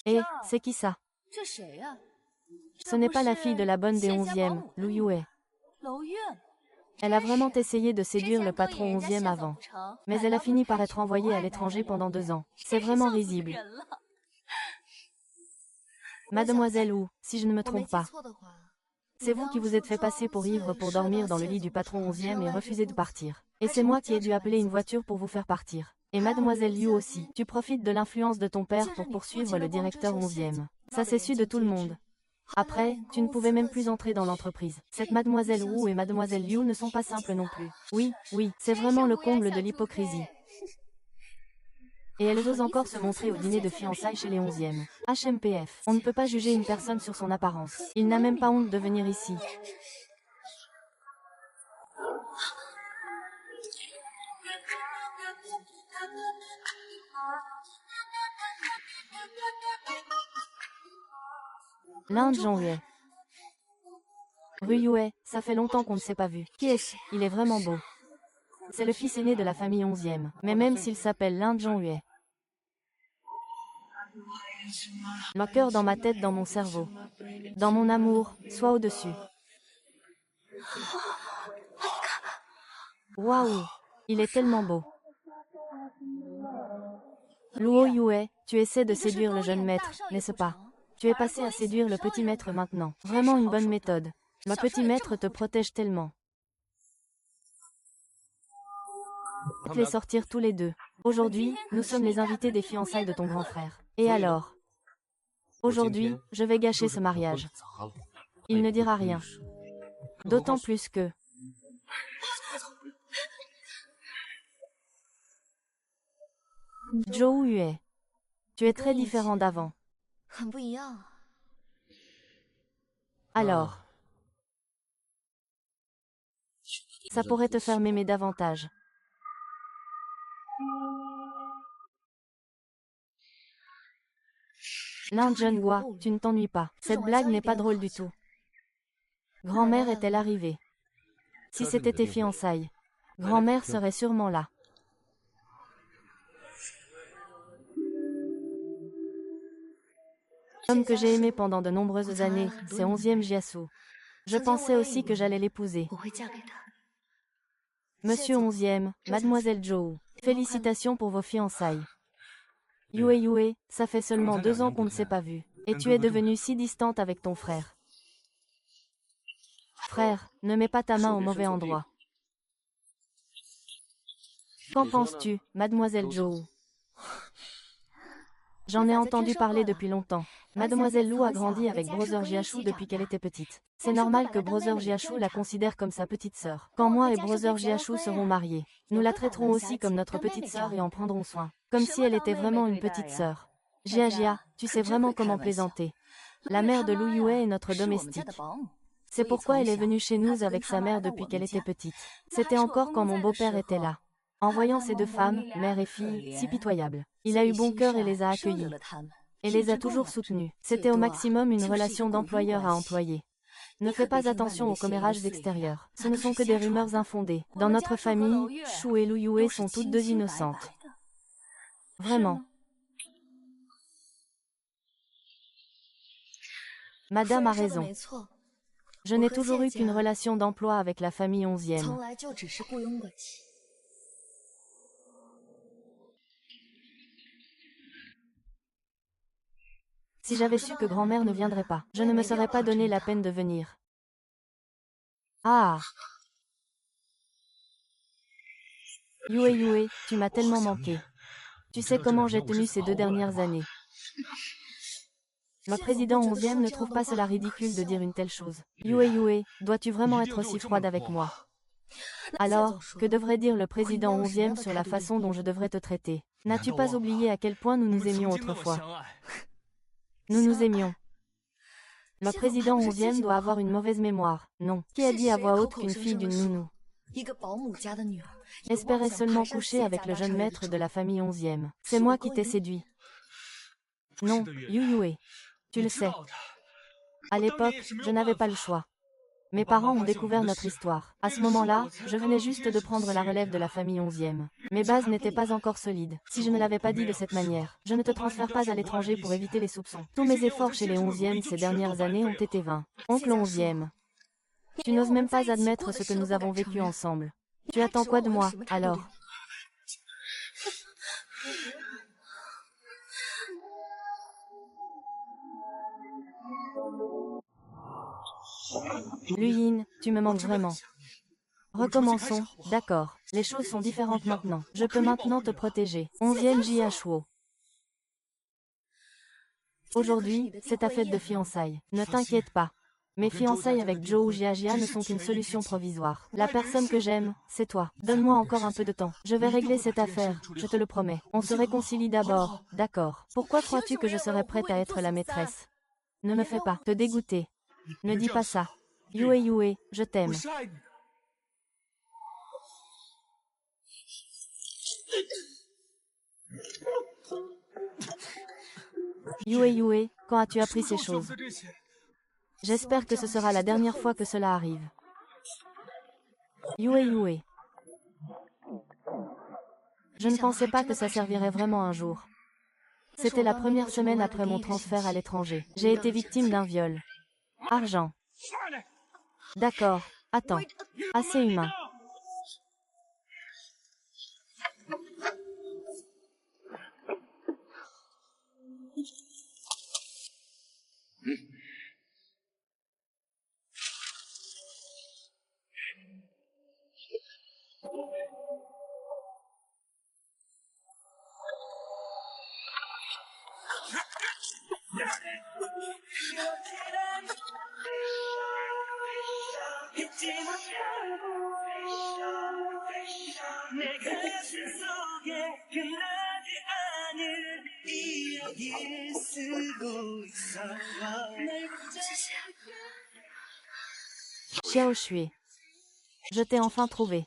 Et, c'est qui ça? Ce n'est pas la fille de la bonne des 11e, Lu Yue. Elle a vraiment essayé de séduire le patron 11e avant. Mais elle a fini par être envoyée à l'étranger pendant 2 ans. C'est vraiment risible. Mademoiselle Wu, si je ne me trompe pas. C'est vous qui vous êtes fait passer pour ivre pour dormir dans le lit du patron 11e et refuser de partir. Et c'est moi qui ai dû appeler une voiture pour vous faire partir. Et Mademoiselle Liu aussi. Tu profites de l'influence de ton père pour poursuivre le directeur 11e. Ça s'est su de tout le monde. Après, tu ne pouvais même plus entrer dans l'entreprise. Cette Mademoiselle Wu et Mademoiselle Liu ne sont pas simples non plus. Oui, c'est vraiment le comble de l'hypocrisie. Et elles osent encore se montrer au dîner de fiançailles chez les 11e. HMPF. On ne peut pas juger une personne sur son apparence. Il n'a même pas honte de venir ici. L'Inde Zhongyue. Rue Yue, ça fait longtemps qu'on ne s'est pas vu. Qui est-ce? Il est vraiment beau. C'est le fils aîné de la famille 11e. Mais même s'il s'appelle l'Inde Zhongyue. Ma cœur dans ma tête, dans mon cerveau. Dans mon amour, soit au-dessus. Waouh! Il est tellement beau. Luo Yue, tu essaies de séduire le jeune maître, n'est-ce pas? Tu es passé à séduire le petit maître maintenant. Vraiment une bonne méthode. Le petit maître te protège tellement. Les sortir tous les deux. Aujourd'hui, nous sommes les invités des fiançailles de ton grand frère. Et alors? Aujourd'hui, je vais gâcher ce mariage. Il ne dira rien. D'autant plus que... Zhou Yue. Tu es très différent d'avant. Alors... Ça pourrait te faire m'aimer davantage. L'Inde Zhenghua, tu ne t'ennuies pas. Cette blague n'est pas drôle du tout. Grand-mère est-elle arrivée? Si c'était tes fiançailles, grand-mère serait sûrement là. L'homme que j'ai aimé pendant de nombreuses années, c'est 11e Jiasu. Je pensais aussi que j'allais l'épouser. Monsieur 11e, Mademoiselle Zhou, félicitations pour vos fiançailles. Yue, ça fait seulement 2 ans qu'on ne s'est pas vu. Et tu es devenue si distante avec ton frère. Frère, ne mets pas ta main au mauvais endroit. Qu'en penses-tu, Mademoiselle Zhou? J'en ai entendu parler depuis longtemps. Mademoiselle Lu a grandi avec Brother Jiashu depuis qu'elle était petite. C'est normal que Brother Jiashu la considère comme sa petite sœur. Quand moi et Brother Jiashu serons mariés, nous la traiterons aussi comme notre petite sœur et en prendrons soin. Comme si elle était vraiment une petite sœur. Jia, tu sais vraiment comment plaisanter. La mère de Lu Yue est notre domestique. C'est pourquoi elle est venue chez nous avec sa mère depuis qu'elle était petite. C'était encore quand mon beau-père était là. En voyant ces 2 femmes, mère et fille, si pitoyables, il a eu bon cœur et les a accueillies. Et les a toujours soutenues. C'était au maximum une relation d'employeur à employé. Ne fais pas attention aux commérages extérieurs. Ce ne sont que des rumeurs infondées. Dans notre famille, Shu et Lu Yue sont toutes 2 innocentes. Vraiment. Madame a raison. Je n'ai toujours eu qu'une relation d'emploi avec la famille 11e. Si j'avais su que grand-mère ne viendrait pas, je ne me serais pas donné la peine de venir. Ah! Yue, tu m'as tellement manqué. Tu sais comment j'ai tenu ces 2 dernières années. Le président 11e ne trouve pas cela ridicule de dire une telle chose. Yue, dois-tu vraiment être aussi froide avec moi? Alors, que devrait dire le président 11e sur la façon dont je devrais te traiter? N'as-tu pas oublié à quel point nous nous aimions autrefois? Nous nous aimions. Le président 11e doit avoir une mauvaise mémoire, non. Qui a dit à voix haute qu'une fille d'une nounou espérait seulement coucher avec le jeune maître de la famille 11e? C'est moi qui t'ai séduit. Non, Yue. Tu le sais. À l'époque, je n'avais pas le choix. Mes parents ont découvert notre histoire. À ce moment-là, je venais juste de prendre la relève de la famille 11e. Mes bases n'étaient pas encore solides. Si je ne l'avais pas dit de cette manière, je ne te transfère pas à l'étranger pour éviter les soupçons. Tous mes efforts chez les 11e ces dernières années ont été vains. Oncle 11e. Tu n'oses même pas admettre ce que nous avons vécu ensemble. Tu attends quoi de moi, alors? Luyin, tu me manques vraiment. Recommençons, d'accord. Les choses sont différentes maintenant. Je peux maintenant te protéger. 11e JHO. Aujourd'hui, c'est ta fête de fiançailles. Ne t'inquiète pas. Mes fiançailles avec Joe ou Jiajia ne sont qu'une solution provisoire. La personne que j'aime, c'est toi. Donne-moi encore un peu de temps. Je vais régler cette affaire, je te le promets. On se réconcilie d'abord, d'accord. Pourquoi crois-tu que je serais prête à être la maîtresse? Ne me fais pas te dégoûter. Ne dis pas ça. Yue, je t'aime. Yue, quand as-tu appris ces choses? J'espère que ce sera la dernière fois que cela arrive. Yue. Je ne pensais pas que ça servirait vraiment un jour. C'était la première semaine après mon transfert à l'étranger. J'ai été victime d'un viol. Argent. D'accord. Attends. Assez humain. Xiao Shui. Je t'ai enfin trouvé.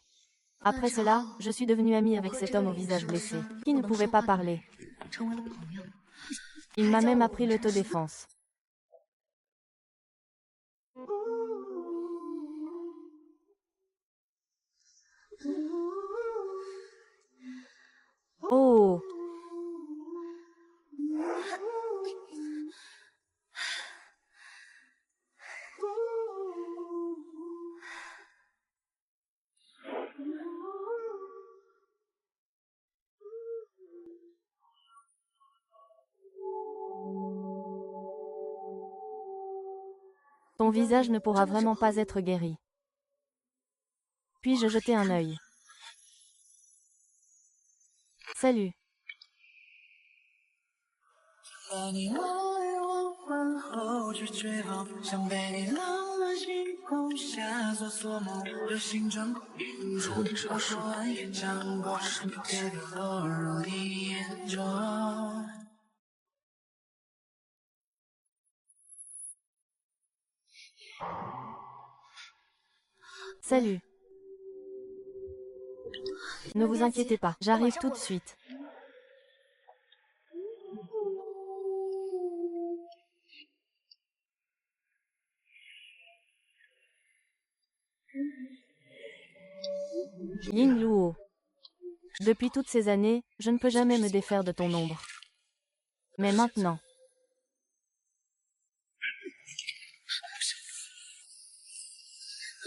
Après cela, je suis devenue amie avec cet homme au visage blessé, qui ne pouvait pas parler. Il m'a même appris l'autodéfense. Oh! Ton visage ne pourra vraiment pas être guéri. Puis-je jeter un œil? Salut. Salut. Ne vous inquiétez pas, j'arrive tout de suite. Ying Luo. Depuis toutes ces années, je ne peux jamais me défaire de ton ombre. Mais maintenant...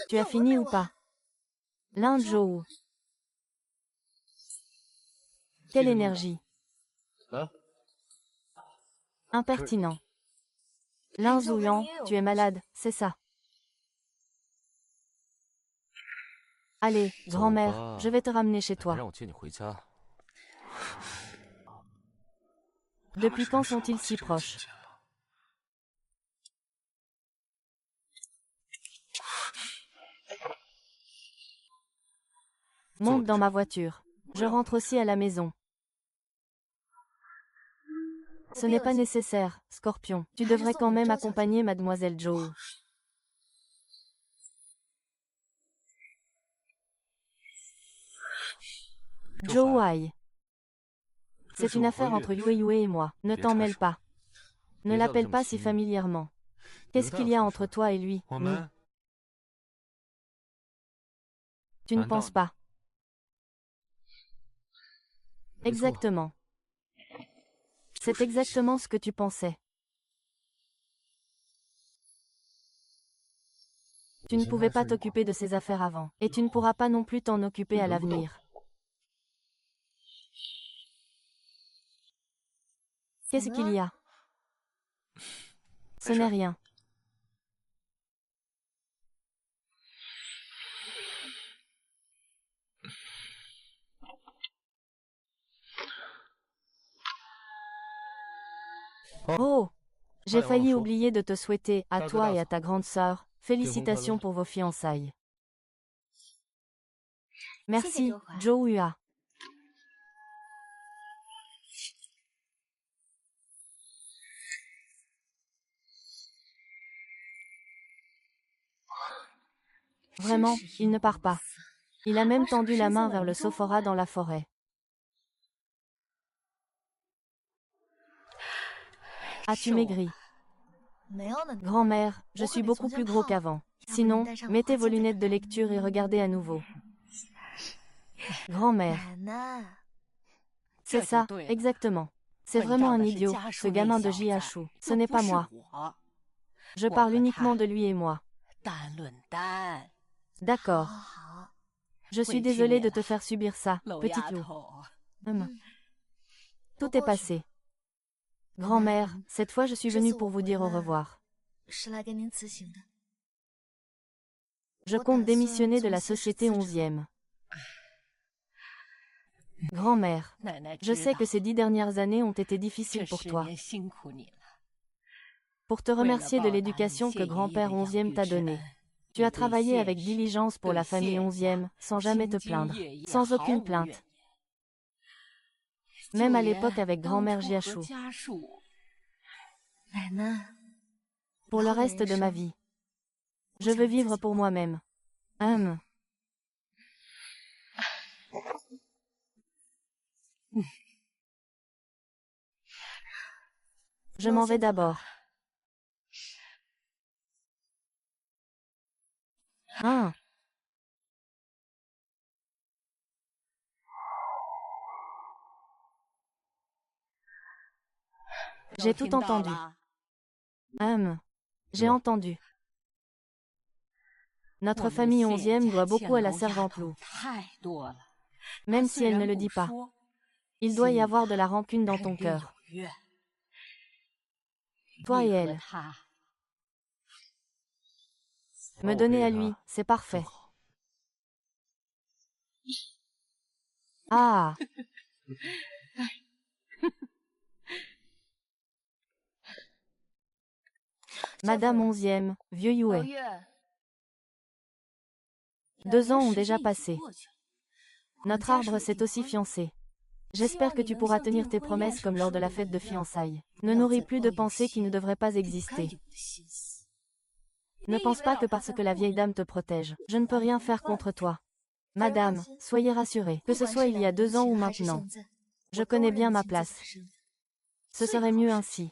Tu as fini ou pas? Lin Zhou. Quelle énergie. Impertinent. Lin Zhuyan, tu es malade, c'est ça. Allez, grand-mère, je vais te ramener chez toi. Depuis quand sont-ils si proches? Monte dans ma voiture. Je rentre aussi à la maison. Ce n'est pas nécessaire, Scorpion. Tu devrais quand même accompagner Mademoiselle Zhou. Zhou Ai. C'est une affaire entre Yue et moi. Ne t'en mêle pas. Ne l'appelle pas si familièrement. Qu'est-ce qu'il y a entre toi et lui, nous? Tu ne penses pas. Exactement. C'est exactement ce que tu pensais. Tu ne pouvais pas t'occuper de ces affaires avant, et tu ne pourras pas non plus t'en occuper à l'avenir. Qu'est-ce qu'il y a? Ce n'est rien. Oh! J'ai failli oublier de te souhaiter, à toi et à ta grande sœur, félicitations pour vos fiançailles. Merci, Zhou Hua. Vraiment, il ne part pas. Il a même tendu la main vers le Sophora dans la forêt. As-tu maigri? Grand-mère, je suis beaucoup plus gros qu'avant. Sinon, mettez vos lunettes de lecture et regardez à nouveau. Grand-mère. C'est ça, exactement. C'est vraiment un idiot, ce gamin de Jiashu. Ce n'est pas moi. Je parle uniquement de lui et moi. D'accord. Je suis désolée de te faire subir ça, petite loup. Tout est passé. Grand-mère, cette fois je suis venue pour vous dire au revoir. Je compte démissionner de la société 11e. Grand-mère, je sais que ces 10 dernières années ont été difficiles pour toi. Pour te remercier de l'éducation que grand-père 11e t'a donnée. Tu as travaillé avec diligence pour la famille 11e, sans jamais te plaindre, sans aucune plainte. Même à l'époque avec grand-mère Jiashu. Pour le reste de ma vie. Je veux vivre pour moi-même. Je m'en vais d'abord. J'ai tout entendu. J'ai entendu. Notre famille 11e doit beaucoup à la servante loup. Même si elle ne le dit pas. Il doit y avoir de la rancune dans ton cœur. Toi et elle. Me donner à lui, c'est parfait. Ah! Madame 11e, vieux Yue. 2 ans ont déjà passé. Notre arbre s'est aussi fiancé. J'espère que tu pourras tenir tes promesses comme lors de la fête de fiançailles. Ne nourris plus de pensées qui ne devraient pas exister. Ne pense pas que parce que la vieille dame te protège, je ne peux rien faire contre toi. Madame, soyez rassurée, que ce soit il y a 2 ans ou maintenant. Je connais bien ma place. Ce serait mieux ainsi.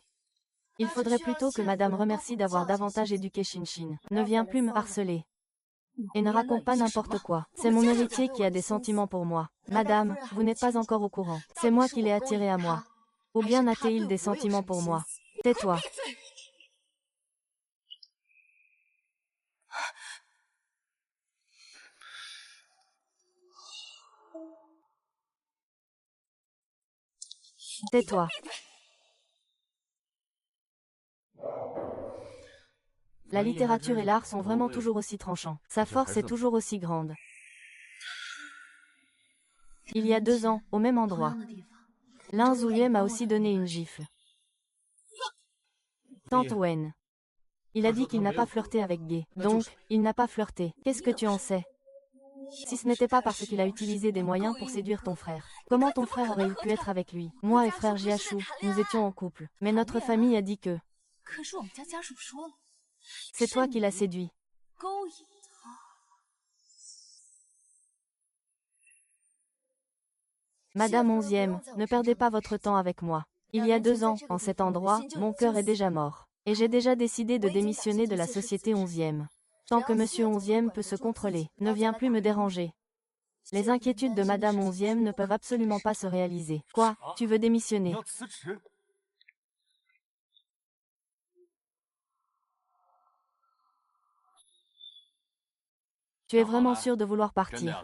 Il faudrait plutôt que madame remercie d'avoir davantage éduqué Shinshin. Ne viens plus me harceler. Et ne raconte pas n'importe quoi. C'est mon héritier qui a des sentiments pour moi. Madame, vous n'êtes pas encore au courant. C'est moi qui l'ai attiré à moi. Ou bien a-t-il des sentiments pour moi? Tais-toi. Tais-toi. La littérature et l'art sont vraiment toujours aussi tranchants. Sa force est toujours aussi grande. Il y a 2 ans, au même endroit. Lin Zouye m'a aussi donné une gifle. Tante Wen. Il a dit qu'il n'a pas flirté avec Gay. Donc, il n'a pas flirté. Qu'est-ce que tu en sais? Si ce n'était pas parce qu'il a utilisé des moyens pour séduire ton frère. Comment ton frère aurait-il pu être avec lui? Moi et frère Jiashu, nous étions en couple. Mais notre famille a dit que... C'est toi qui l'as séduit. Madame 11e, ne perdez pas votre temps avec moi. Il y a 2 ans, en cet endroit, mon cœur est déjà mort. Et j'ai déjà décidé de démissionner de la société 11e. Tant que monsieur 11e peut se contrôler, ne viens plus me déranger. Les inquiétudes de Madame 11e ne peuvent absolument pas se réaliser. Quoi? Tu veux démissionner? Tu es vraiment sûr de vouloir partir?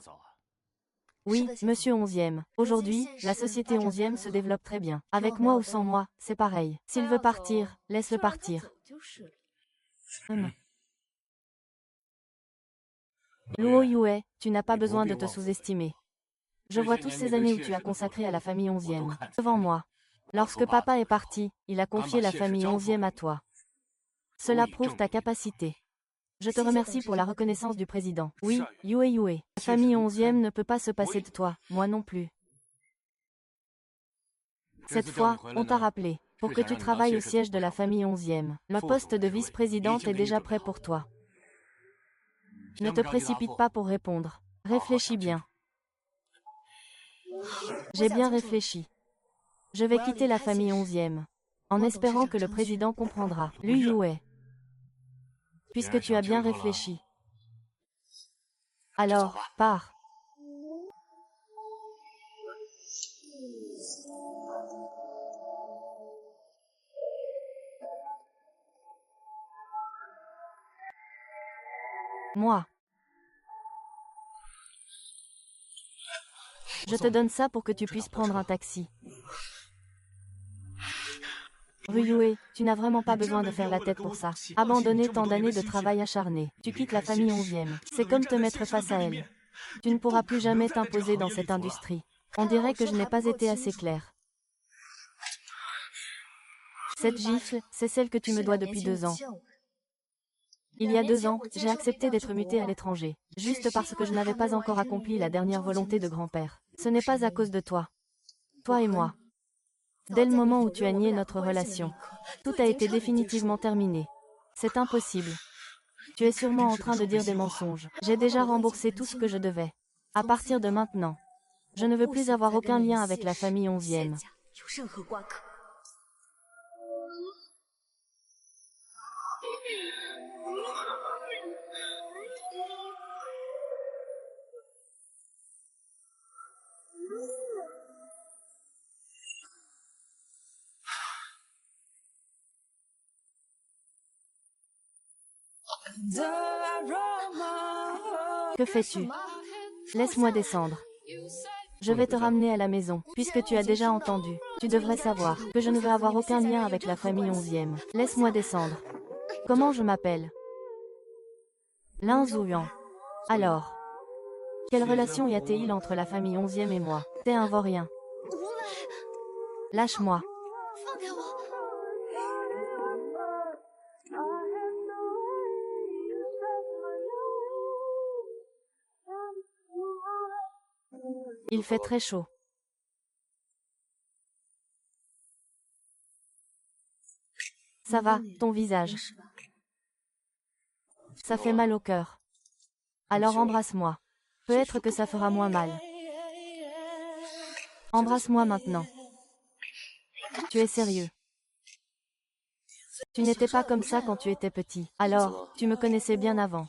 Oui, monsieur 11e. Aujourd'hui, la société 11e se développe très bien. Avec moi ou sans moi, c'est pareil. S'il veut partir, laisse-le partir. Luo Yue, tu n'as pas besoin de te sous-estimer. Je vois toutes ces années où tu as consacré à la famille 11e. Devant moi. Lorsque papa est parti, il a confié la famille 11e à toi. Cela prouve ta capacité. Je te remercie pour la reconnaissance du président. Oui, Yue Yue. La famille 11e ne peut pas se passer de toi, moi non plus. Cette fois, on t'a rappelé, pour que tu travailles au siège de la famille 11e. Le poste de vice-présidente est déjà prêt pour toi. Ne te précipite pas pour répondre. Réfléchis bien. J'ai bien réfléchi. Je vais quitter la famille 11e, en espérant que le président comprendra. Lu Yue. Puisque tu as bien réfléchi. Alors, pars. Moi. Je te donne ça pour que tu puisses prendre un taxi. Ryue, tu n'as vraiment pas besoin de faire la tête pour ça. Abandonner tant d'années de travail acharné. Tu quittes la famille 11e. C'est comme te mettre face à elle. Tu ne pourras plus jamais t'imposer dans cette industrie. On dirait que je n'ai pas été assez claire. Cette gifle, c'est celle que tu me dois depuis 2 ans. Il y a 2 ans, j'ai accepté d'être muté à l'étranger, juste parce que je n'avais pas encore accompli la dernière volonté de grand-père. Ce n'est pas à cause de toi. Toi et moi. Dès le moment où tu as nié notre relation, tout a été définitivement terminé. C'est impossible. Tu es sûrement en train de dire des mensonges. J'ai déjà remboursé tout ce que je devais. À partir de maintenant, je ne veux plus avoir aucun lien avec la famille 11e. Que fais-tu? Laisse-moi descendre. Je vais te ramener à la maison, puisque tu as déjà entendu. Tu devrais savoir que je ne veux avoir aucun lien avec la famille 11e. Laisse-moi descendre. Comment je m'appelle? Lin Zuyang. Alors, quelle relation y a-t-il entre la famille 11e et moi? T'es un vaurien. Lâche-moi. Il fait très chaud. Ça va, ton visage. Ça fait mal au cœur. Alors embrasse-moi. Peut-être que ça fera moins mal. Embrasse-moi maintenant. Tu es sérieux? Tu n'étais pas comme ça quand tu étais petit. Alors, tu me connaissais bien avant.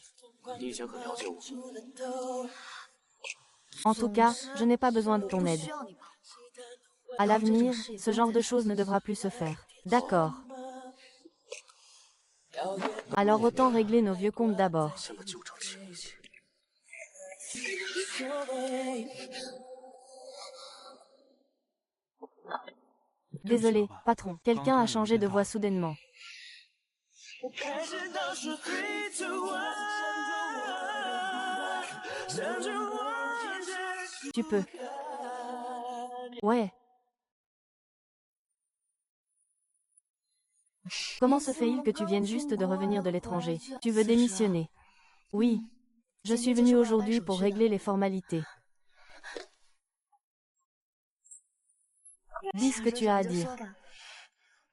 En tout cas, je n'ai pas besoin de ton aide. À l'avenir, ce genre de choses ne devra plus se faire. D'accord. Alors autant régler nos vieux comptes d'abord. Désolé, patron. Quelqu'un a changé de voix soudainement. Tu peux. Ouais. Comment se fait-il que tu viennes juste de revenir de l'étranger? Tu veux démissionner? Oui. Je suis venu aujourd'hui pour régler les formalités. Dis ce que tu as à dire.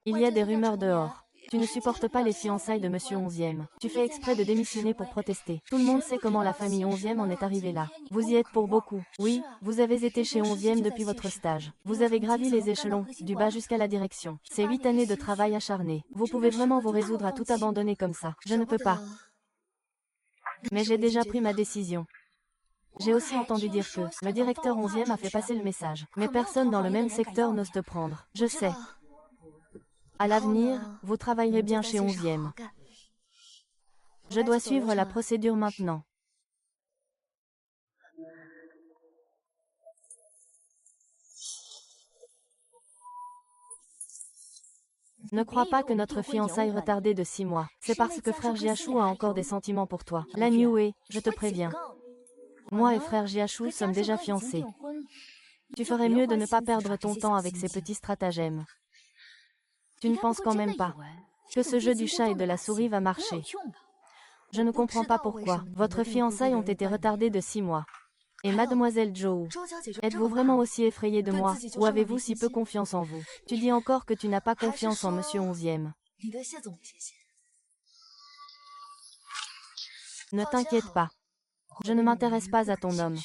Il y a des rumeurs dehors. Tu ne supportes pas les fiançailles de Monsieur 11e. Tu fais exprès de démissionner pour protester. Tout le monde sait comment la famille 11e en est arrivée là. Vous y êtes pour beaucoup. Oui, vous avez été chez 11e depuis votre stage. Vous avez gravi les échelons, du bas jusqu'à la direction. C'est 8 années de travail acharné. Vous pouvez vraiment vous résoudre à tout abandonner comme ça. Je ne peux pas. Mais j'ai déjà pris ma décision. J'ai aussi entendu dire que le directeur 11e a fait passer le message. Mais personne dans le même secteur n'ose te prendre. Je sais. À l'avenir, vous travaillerez bien chez 11e. Je dois suivre la procédure maintenant. Ne crois pas que notre fiançailles retardée de 6 mois. C'est parce que frère Jiachou a encore des sentiments pour toi. La Niue, je te préviens. Moi et frère Jiachou sommes déjà fiancés. Tu ferais mieux de ne pas perdre ton temps avec ces petits stratagèmes. Tu ne penses quand même pas que ce jeu du chat et de la souris va marcher. Je ne comprends pas pourquoi. Votre fiançailles ont été retardées de 6 mois. Et mademoiselle Zhou, êtes-vous vraiment aussi effrayée de moi, ou avez-vous si peu confiance en vous? Tu dis encore que tu n'as pas confiance en monsieur 11e. Ne t'inquiète pas. Je ne m'intéresse pas à ton homme.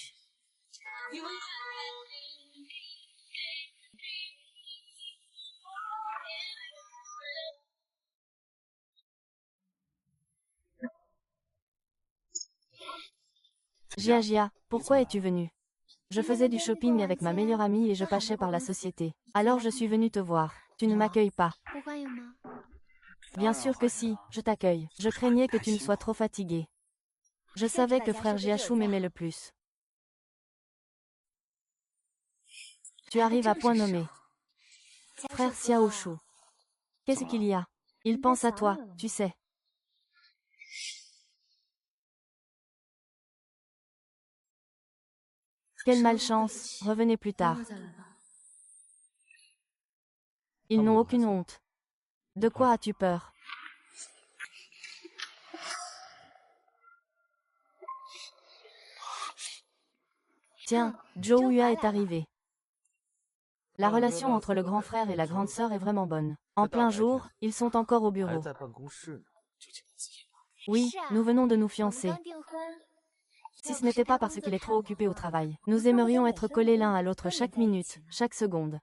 Gia, pourquoi es-tu venu? Je faisais du shopping avec ma meilleure amie et je passais par la société. Alors je suis venue te voir. Tu ne m'accueilles pas. Bien sûr que si, je t'accueille. Je craignais que tu ne sois trop fatiguée. Je savais que frère Jiachou m'aimait le plus. Tu arrives à point nommé. Frère Xiaoshu. Qu'est-ce qu'il y a? Il pense à toi, tu sais. Quelle malchance, revenez plus tard. Ils n'ont aucune honte. De quoi as-tu peur? Tiens, Zhou Yue est arrivé. La relation entre le grand frère et la grande sœur est vraiment bonne. En plein jour, ils sont encore au bureau. Oui, nous venons de nous fiancer. Si ce n'était pas parce qu'il est trop occupé au travail, nous aimerions être collés l'un à l'autre chaque minute, chaque seconde.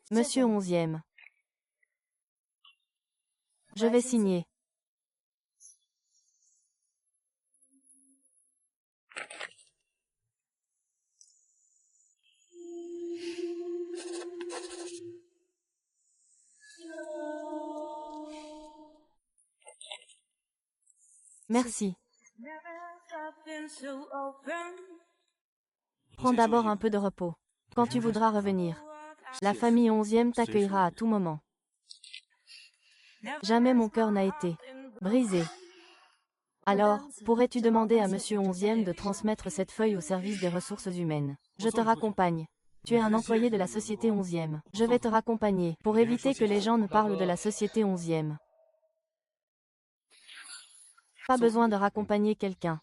Monsieur 11e. Je vais signer. Merci. Prends d'abord un peu de repos. Quand tu voudras revenir, la famille 11e t'accueillera à tout moment. Jamais mon cœur n'a été brisé. Alors, pourrais-tu demander à monsieur 11e de transmettre cette feuille au service des ressources humaines? Je te raccompagne. Tu es un employé de la société 11e. Je vais te raccompagner, pour éviter que les gens ne parlent de la société 11e. Pas besoin de raccompagner quelqu'un.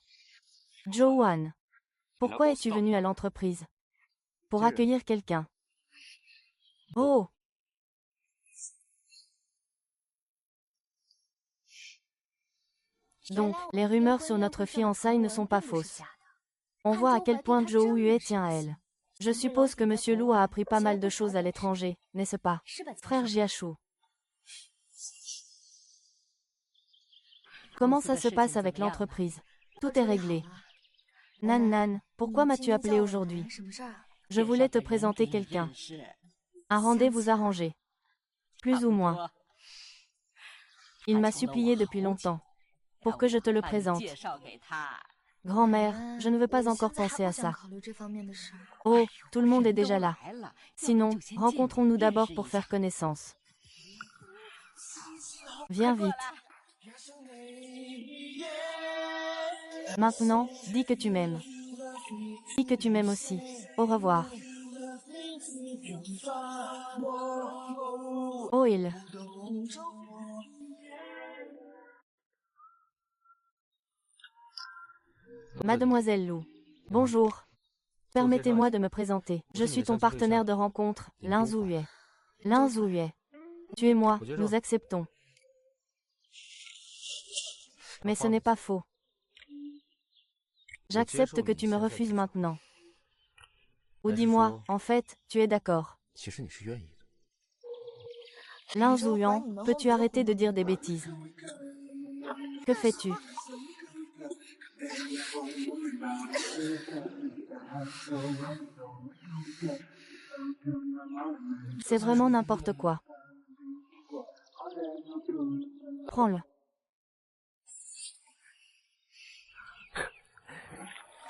Joanne, pourquoi es-tu venu à l'entreprise? Pour accueillir quelqu'un. Oh! Donc, les rumeurs sur notre fiançaille ne sont pas fausses. On voit à quel point Zhou Yue tient à elle. Je suppose que monsieur Lu a appris pas mal de choses à l'étranger, n'est-ce pas? Frère Jiachou. Comment ça se passe avec l'entreprise? Tout est réglé. Nan, pourquoi m'as-tu appelé aujourd'hui? Je voulais te présenter quelqu'un. Un rendez-vous arrangé. Plus ou moins. Il m'a supplié depuis longtemps. Pour que je te le présente. Grand-mère, je ne veux pas encore penser à ça. Oh, tout le monde est déjà là. Sinon, rencontrons-nous d'abord pour faire connaissance. Viens vite. Maintenant, dis que tu m'aimes. Dis que tu m'aimes aussi. Au revoir. Oh il. Mademoiselle Lou. Bonjour. Permettez-moi de me présenter. Je suis ton partenaire de rencontre, Lin Zuyue. Lin Zuyue. Tu et moi, nous acceptons. Mais ce n'est pas faux. J'accepte que tu me refuses maintenant. Ou dis-moi, en fait, tu es d'accord. Lin Zuyuan, peux-tu arrêter de dire des bêtises? Que fais-tu? C'est vraiment n'importe quoi. Prends-le.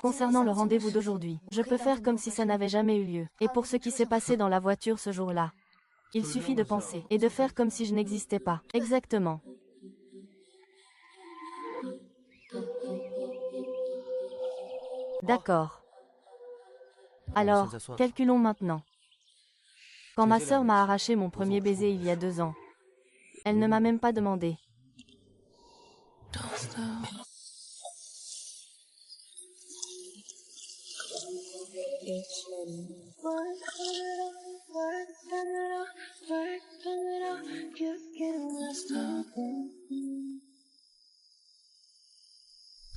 Concernant le rendez-vous d'aujourd'hui, je peux faire comme si ça n'avait jamais eu lieu. Et pour ce qui s'est passé dans la voiture ce jour-là, il suffit de penser et de faire comme si je n'existais pas. Exactement. D'accord. Alors, calculons maintenant. Quand ma sœur m'a arraché mon premier baiser il y a 2 ans, elle ne m'a même pas demandé.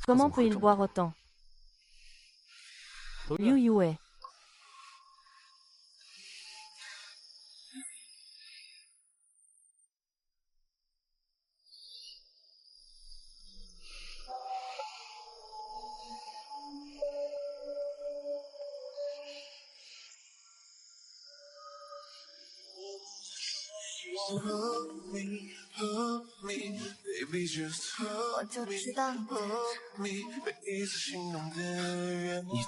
Comment peut-il boire autant? Liu Yue. Baby just hug me，每一次心动的原因，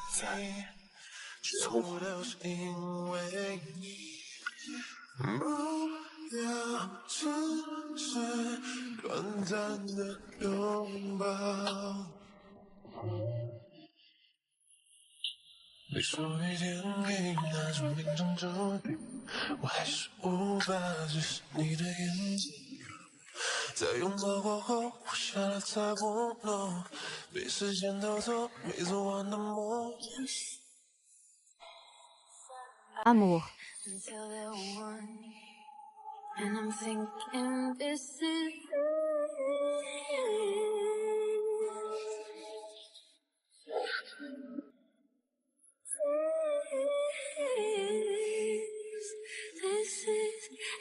全部都是因为你。不要只是短暂的拥抱。别说遇见你那种命中注定，我还是无法直视你的眼睛。在拥抱过后，我下了才不能被时间偷走没做完的梦。Amour. And I'm thinking this is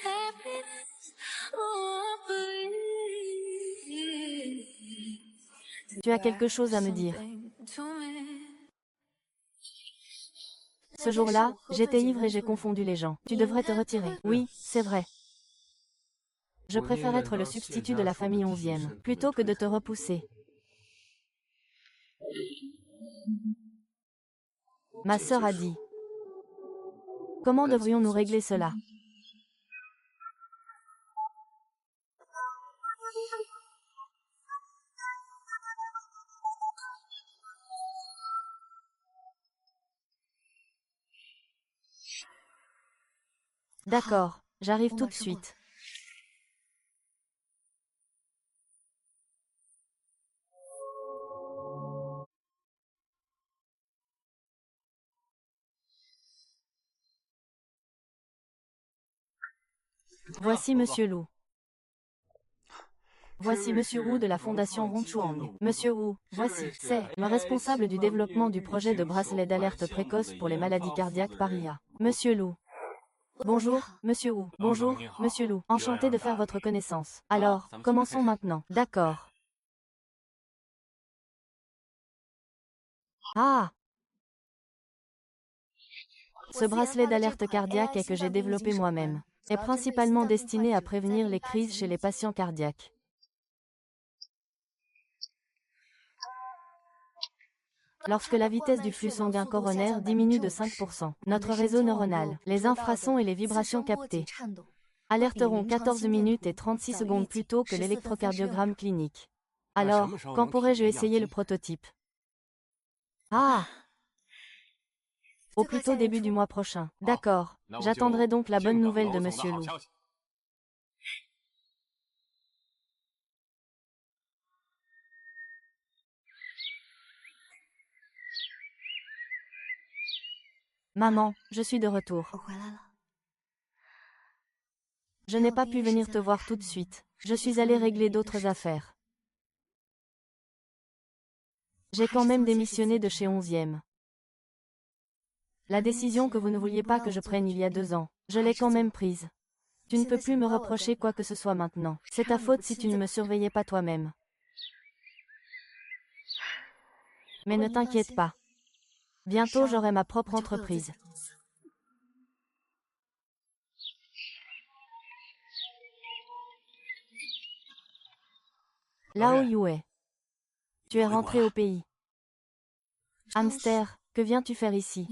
happiness. Oh, please. Tu as quelque chose à me dire. Ce jour-là, j'étais ivre et j'ai confondu les gens. Tu devrais te retirer. Oui, c'est vrai. Je préfère être le substitut de la famille 11e, plutôt que de te repousser. Ma sœur a dit. Comment devrions-nous régler cela? D'accord, j'arrive tout de suite. Voici Monsieur Lou. Voici Monsieur Wu de la Fondation Ronchuang. Monsieur Wu, voici, c'est le responsable du développement du projet de bracelet d'alerte précoce pour les maladies cardiaques par IA. Monsieur Lou. Bonjour, Monsieur Wu. Bonjour, Monsieur Lou. Enchanté de faire votre connaissance. Alors, commençons maintenant. D'accord. Ah! Ce bracelet d'alerte cardiaque est que j'ai développé moi-même, est principalement destiné à prévenir les crises chez les patients cardiaques. Lorsque la vitesse du flux sanguin coronaire diminue de 5%, notre réseau neuronal, les infrasons et les vibrations captées, alerteront 14 minutes et 36 secondes plus tôt que l'électrocardiogramme clinique. Alors, quand pourrais-je essayer le prototype? Ah! Au plus tôt début du mois prochain. D'accord. J'attendrai donc la bonne nouvelle de Monsieur Lou. Maman, je suis de retour. Je n'ai pas pu venir te voir tout de suite. Je suis allée régler d'autres affaires. J'ai quand même démissionné de chez 11e. La décision que vous ne vouliez pas que je prenne il y a 2 ans, je l'ai quand même prise. Tu ne peux plus me reprocher quoi que ce soit maintenant. C'est ta faute si tu ne me surveillais pas toi-même. Mais ne t'inquiète pas. Bientôt j'aurai ma propre entreprise. Lao Yue. Tu es rentré au pays. Hamster, que viens-tu faire ici?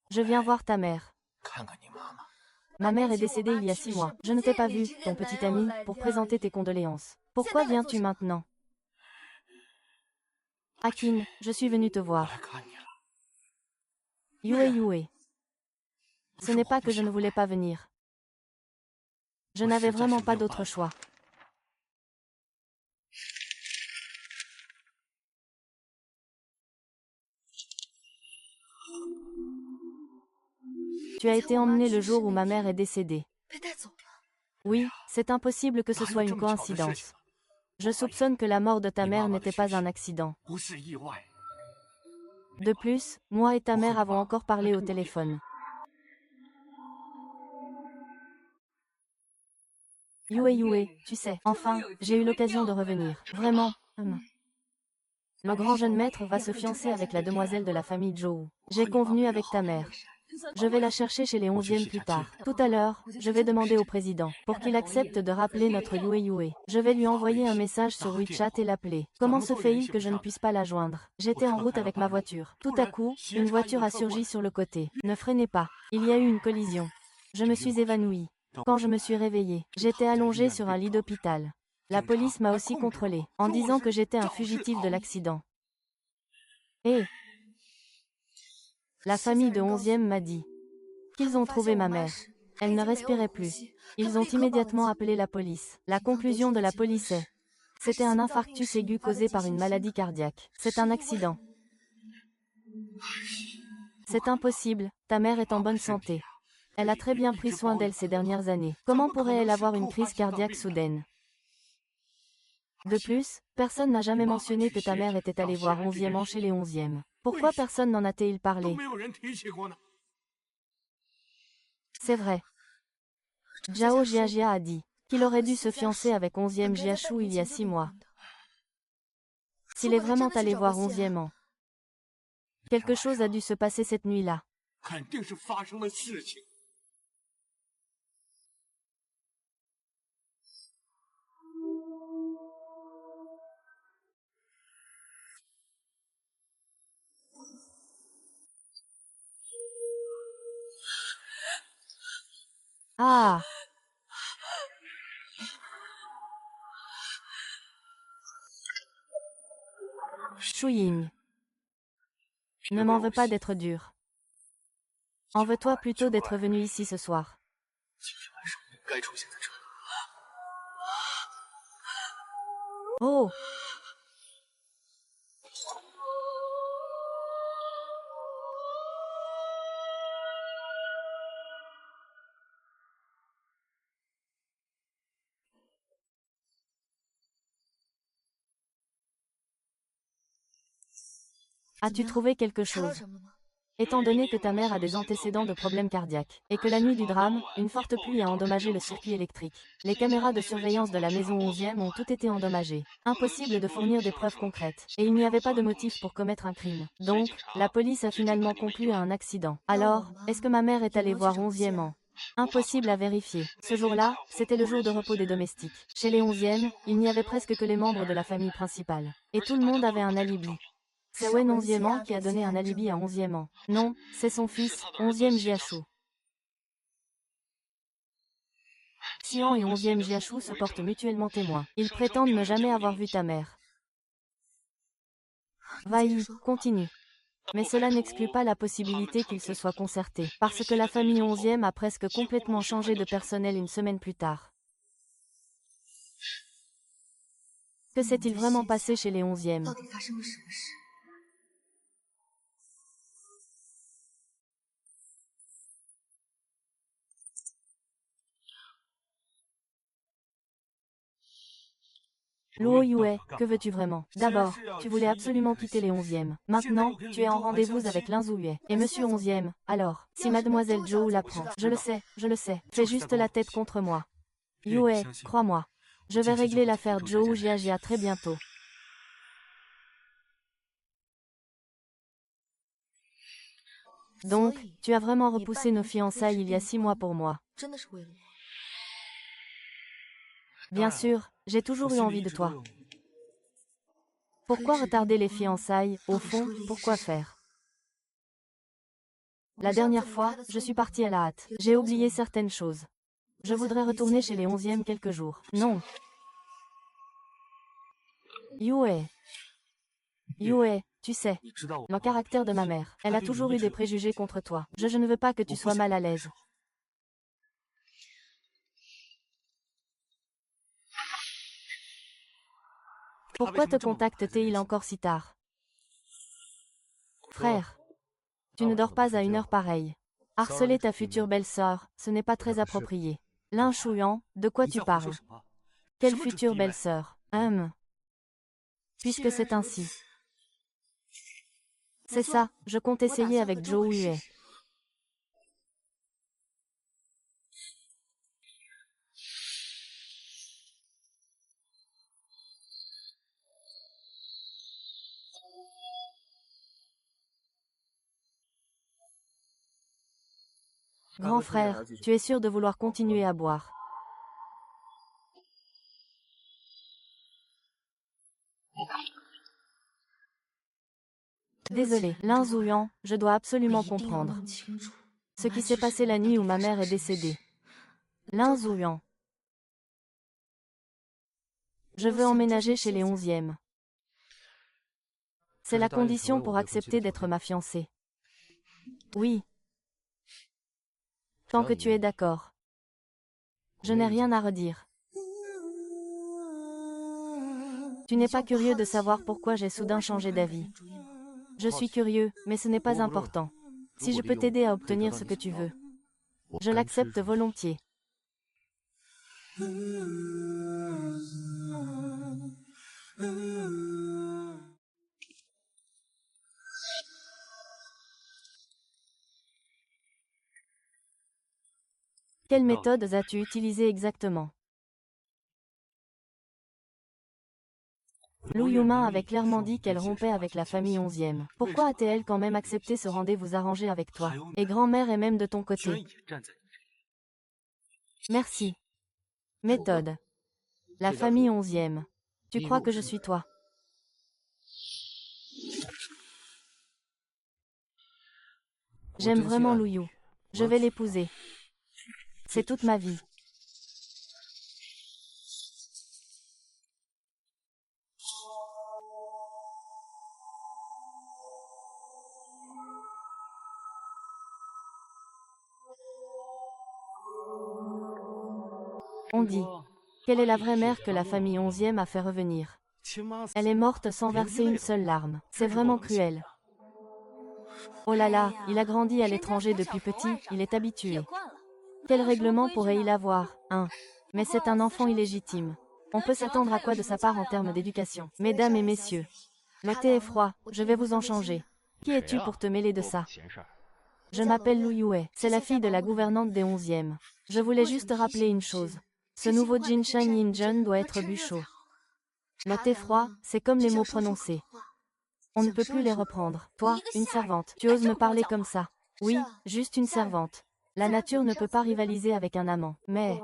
Je viens voir ta mère. Ma mère est décédée il y a 6 mois. Je ne t'ai pas vu, ton petit ami, pour présenter tes condoléances. Pourquoi viens-tu maintenant? Akin, je suis venu te voir. Yue. Ce n'est pas que je ne voulais pas venir. Je n'avais vraiment pas d'autre choix. Tu as été emmené le jour où ma mère est décédée. Oui, c'est impossible que ce soit une coïncidence. Je soupçonne que la mort de ta mère n'était pas un accident. De plus, moi et ta mère avons encore parlé au téléphone. Yue, tu sais, enfin, j'ai eu l'occasion de revenir. Vraiment. Le grand jeune maître va se fiancer avec la demoiselle de la famille Zhou. J'ai convenu avec ta mère. Je vais la chercher chez les 11e plus tard. Tout à l'heure, je vais demander au président pour qu'il accepte de rappeler notre Yue. Je vais lui envoyer un message sur WeChat et l'appeler. Comment se fait-il que je ne puisse pas la joindre? J'étais en route avec ma voiture. Tout à coup, une voiture a surgi sur le côté. Ne freinez pas. Il y a eu une collision. Je me suis évanouie. Quand je me suis réveillée, j'étais allongée sur un lit d'hôpital. La police m'a aussi contrôlée, en disant que j'étais un fugitif de l'accident. Et la famille de 11e m'a dit qu'ils ont trouvé ma mère. Elle ne respirait plus. Ils ont immédiatement appelé la police. La conclusion de la police est: c'était un infarctus aigu causé par une maladie cardiaque. C'est un accident. C'est impossible, ta mère est en bonne santé. Elle a très bien pris soin d'elle ces dernières années. Comment pourrait-elle avoir une crise cardiaque soudaine? De plus, personne n'a jamais mentionné que ta mère était allée voir 11e chez les 11e. Pourquoi personne n'en a-t-il parlé? C'est vrai. Zhao Jiajia a dit qu'il aurait dû se fiancer avec 11e Jiashu il y a 6 mois. S'il est vraiment allé voir 11e, quelque chose a dû se passer cette nuit-là. Ah! Shuying. Ne m'en veux pas d'être dur. En veux-toi plutôt d'être venu ici ce soir. Oh! As-tu trouvé quelque chose? Étant donné que ta mère a des antécédents de problèmes cardiaques, et que la nuit du drame, une forte pluie a endommagé le circuit électrique. Les caméras de surveillance de la maison 11e ont toutes été endommagées. Impossible de fournir des preuves concrètes, et il n'y avait pas de motif pour commettre un crime. Donc, la police a finalement conclu à un accident. Alors, est-ce que ma mère est allée voir 11e? Impossible à vérifier. Ce jour-là, c'était le jour de repos des domestiques. Chez les 11e, il n'y avait presque que les membres de la famille principale. Et tout le monde avait un alibi. C'est Wen 11e qui a donné un alibi à 11e. Non, c'est son fils, 11e Jiashu. Xian et 11e Jiashu se portent mutuellement témoins. Ils prétendent ne jamais avoir vu ta mère. Vai, continue. Mais cela n'exclut pas la possibilité qu'ils se soient concertés, parce que la famille 11e a presque complètement changé de personnel une semaine plus tard. Que s'est-il vraiment passé chez les 11e? Luo Yue, que veux-tu vraiment? D'abord, tu voulais absolument quitter les 11e. Maintenant, tu es en rendez-vous avec Lin Zuyue. Et monsieur 11e, alors, si mademoiselle Zhou l'apprend, je le sais, fais juste la tête contre moi. Yue, crois-moi. Je vais régler l'affaire Zhou Jiajia très bientôt. Donc, tu as vraiment repoussé nos fiançailles il y a 6 mois pour moi. Bien sûr, j'ai toujours eu envie de toi. Pourquoi retarder les fiançailles, au fond, pourquoi faire? La dernière fois, je suis partie à la hâte. J'ai oublié certaines choses. Je voudrais retourner chez les 11e quelques jours. Non. Yue. Yue, tu sais, le caractère de ma mère. Elle a toujours eu des préjugés contre toi. Je ne veux pas que tu sois mal à l'aise. Pourquoi te contacte-t-il encore si tard? Frère, tu ne dors pas à une heure pareille. Harceler ta future belle-sœur, ce n'est pas très approprié. Lin Shuyan, de quoi tu parles? Quelle future belle-sœur? Puisque c'est ainsi. C'est ça, je compte essayer avec Zhou Yue. Grand frère, tu es sûr de vouloir continuer à boire? Désolé, Lin Zhuyan, je dois absolument comprendre ce qui s'est passé la nuit où ma mère est décédée. Lin Zhuyan. Je veux emménager chez les 11e. C'est la condition pour accepter d'être ma fiancée. Oui. Tant que tu es d'accord. Je n'ai rien à redire. Tu n'es pas curieux de savoir pourquoi j'ai soudain changé d'avis. Je suis curieux, mais ce n'est pas important. Si je peux t'aider à obtenir ce que tu veux, je l'accepte volontiers. Quelles méthodes as-tu utilisées exactement? Lou Yuma avait clairement dit qu'elle rompait avec la famille 11e. Pourquoi a-t-elle quand même accepté ce rendez-vous arrangé avec toi? Et grand-mère est même de ton côté. Merci. Méthode. La famille 11e. Tu crois que je suis toi? J'aime vraiment Lou Yu. Je vais l'épouser. C'est toute ma vie. On dit. Quelle est la vraie mère que la famille 11e a fait revenir? Elle est morte sans verser une seule larme. C'est vraiment cruel. Oh là là, il a grandi à l'étranger depuis petit, il est habitué. Quel règlement pourrait-il avoir? Mais c'est un enfant illégitime. On peut s'attendre à quoi de sa part en termes d'éducation? Mesdames et messieurs, le thé est froid, je vais vous en changer. Qui es-tu pour te mêler de ça? Je m'appelle Lou Yue, c'est la fille de la gouvernante des 11e. Je voulais juste rappeler une chose. Ce nouveau Jin Shan Yin Jun doit être bu chaud. Le thé froid, c'est comme les mots prononcés. On ne peut plus les reprendre. Toi, une servante, tu oses me parler comme ça? Oui, juste une servante. La nature ne peut pas rivaliser avec un amant. Mais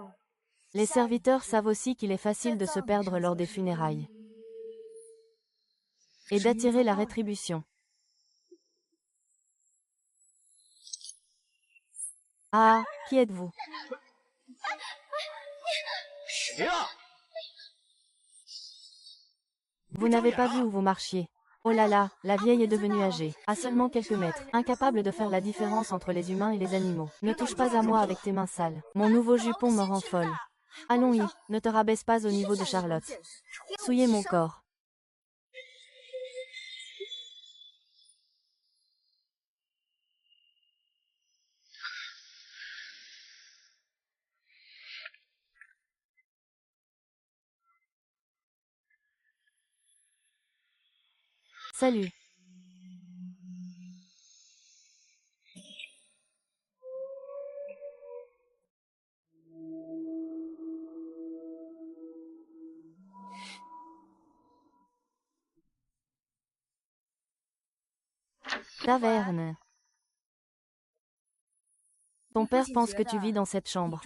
les serviteurs savent aussi qu'il est facile de se perdre lors des funérailles. Et d'attirer la rétribution. Ah, qui êtes-vous? Vous n'avez pas vu où vous marchiez. Oh là là, la vieille est devenue âgée, à seulement quelques mètres, incapable de faire la différence entre les humains et les animaux. Ne touche pas à moi avec tes mains sales. Mon nouveau jupon me rend folle. Allons-y, ne te rabaisse pas au niveau de Charlotte. Souillez mon corps. Salut. Taverne. Ton père pense que tu vis dans cette chambre.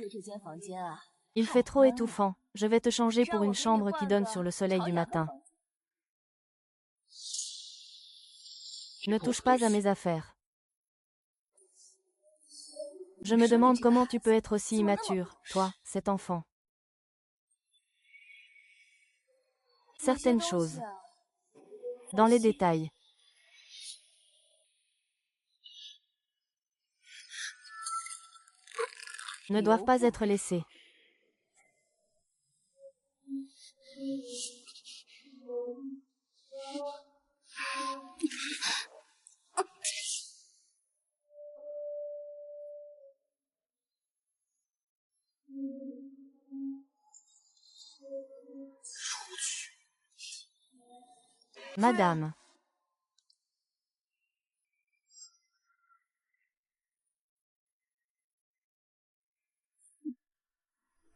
Il fait trop étouffant. Je vais te changer pour une chambre qui donne sur le soleil du matin. Ne touche pas à mes affaires. Je me demande comment tu peux être aussi immature, toi, cet enfant. Certaines choses. Dans les détails. Ne doivent pas être laissées. Madame.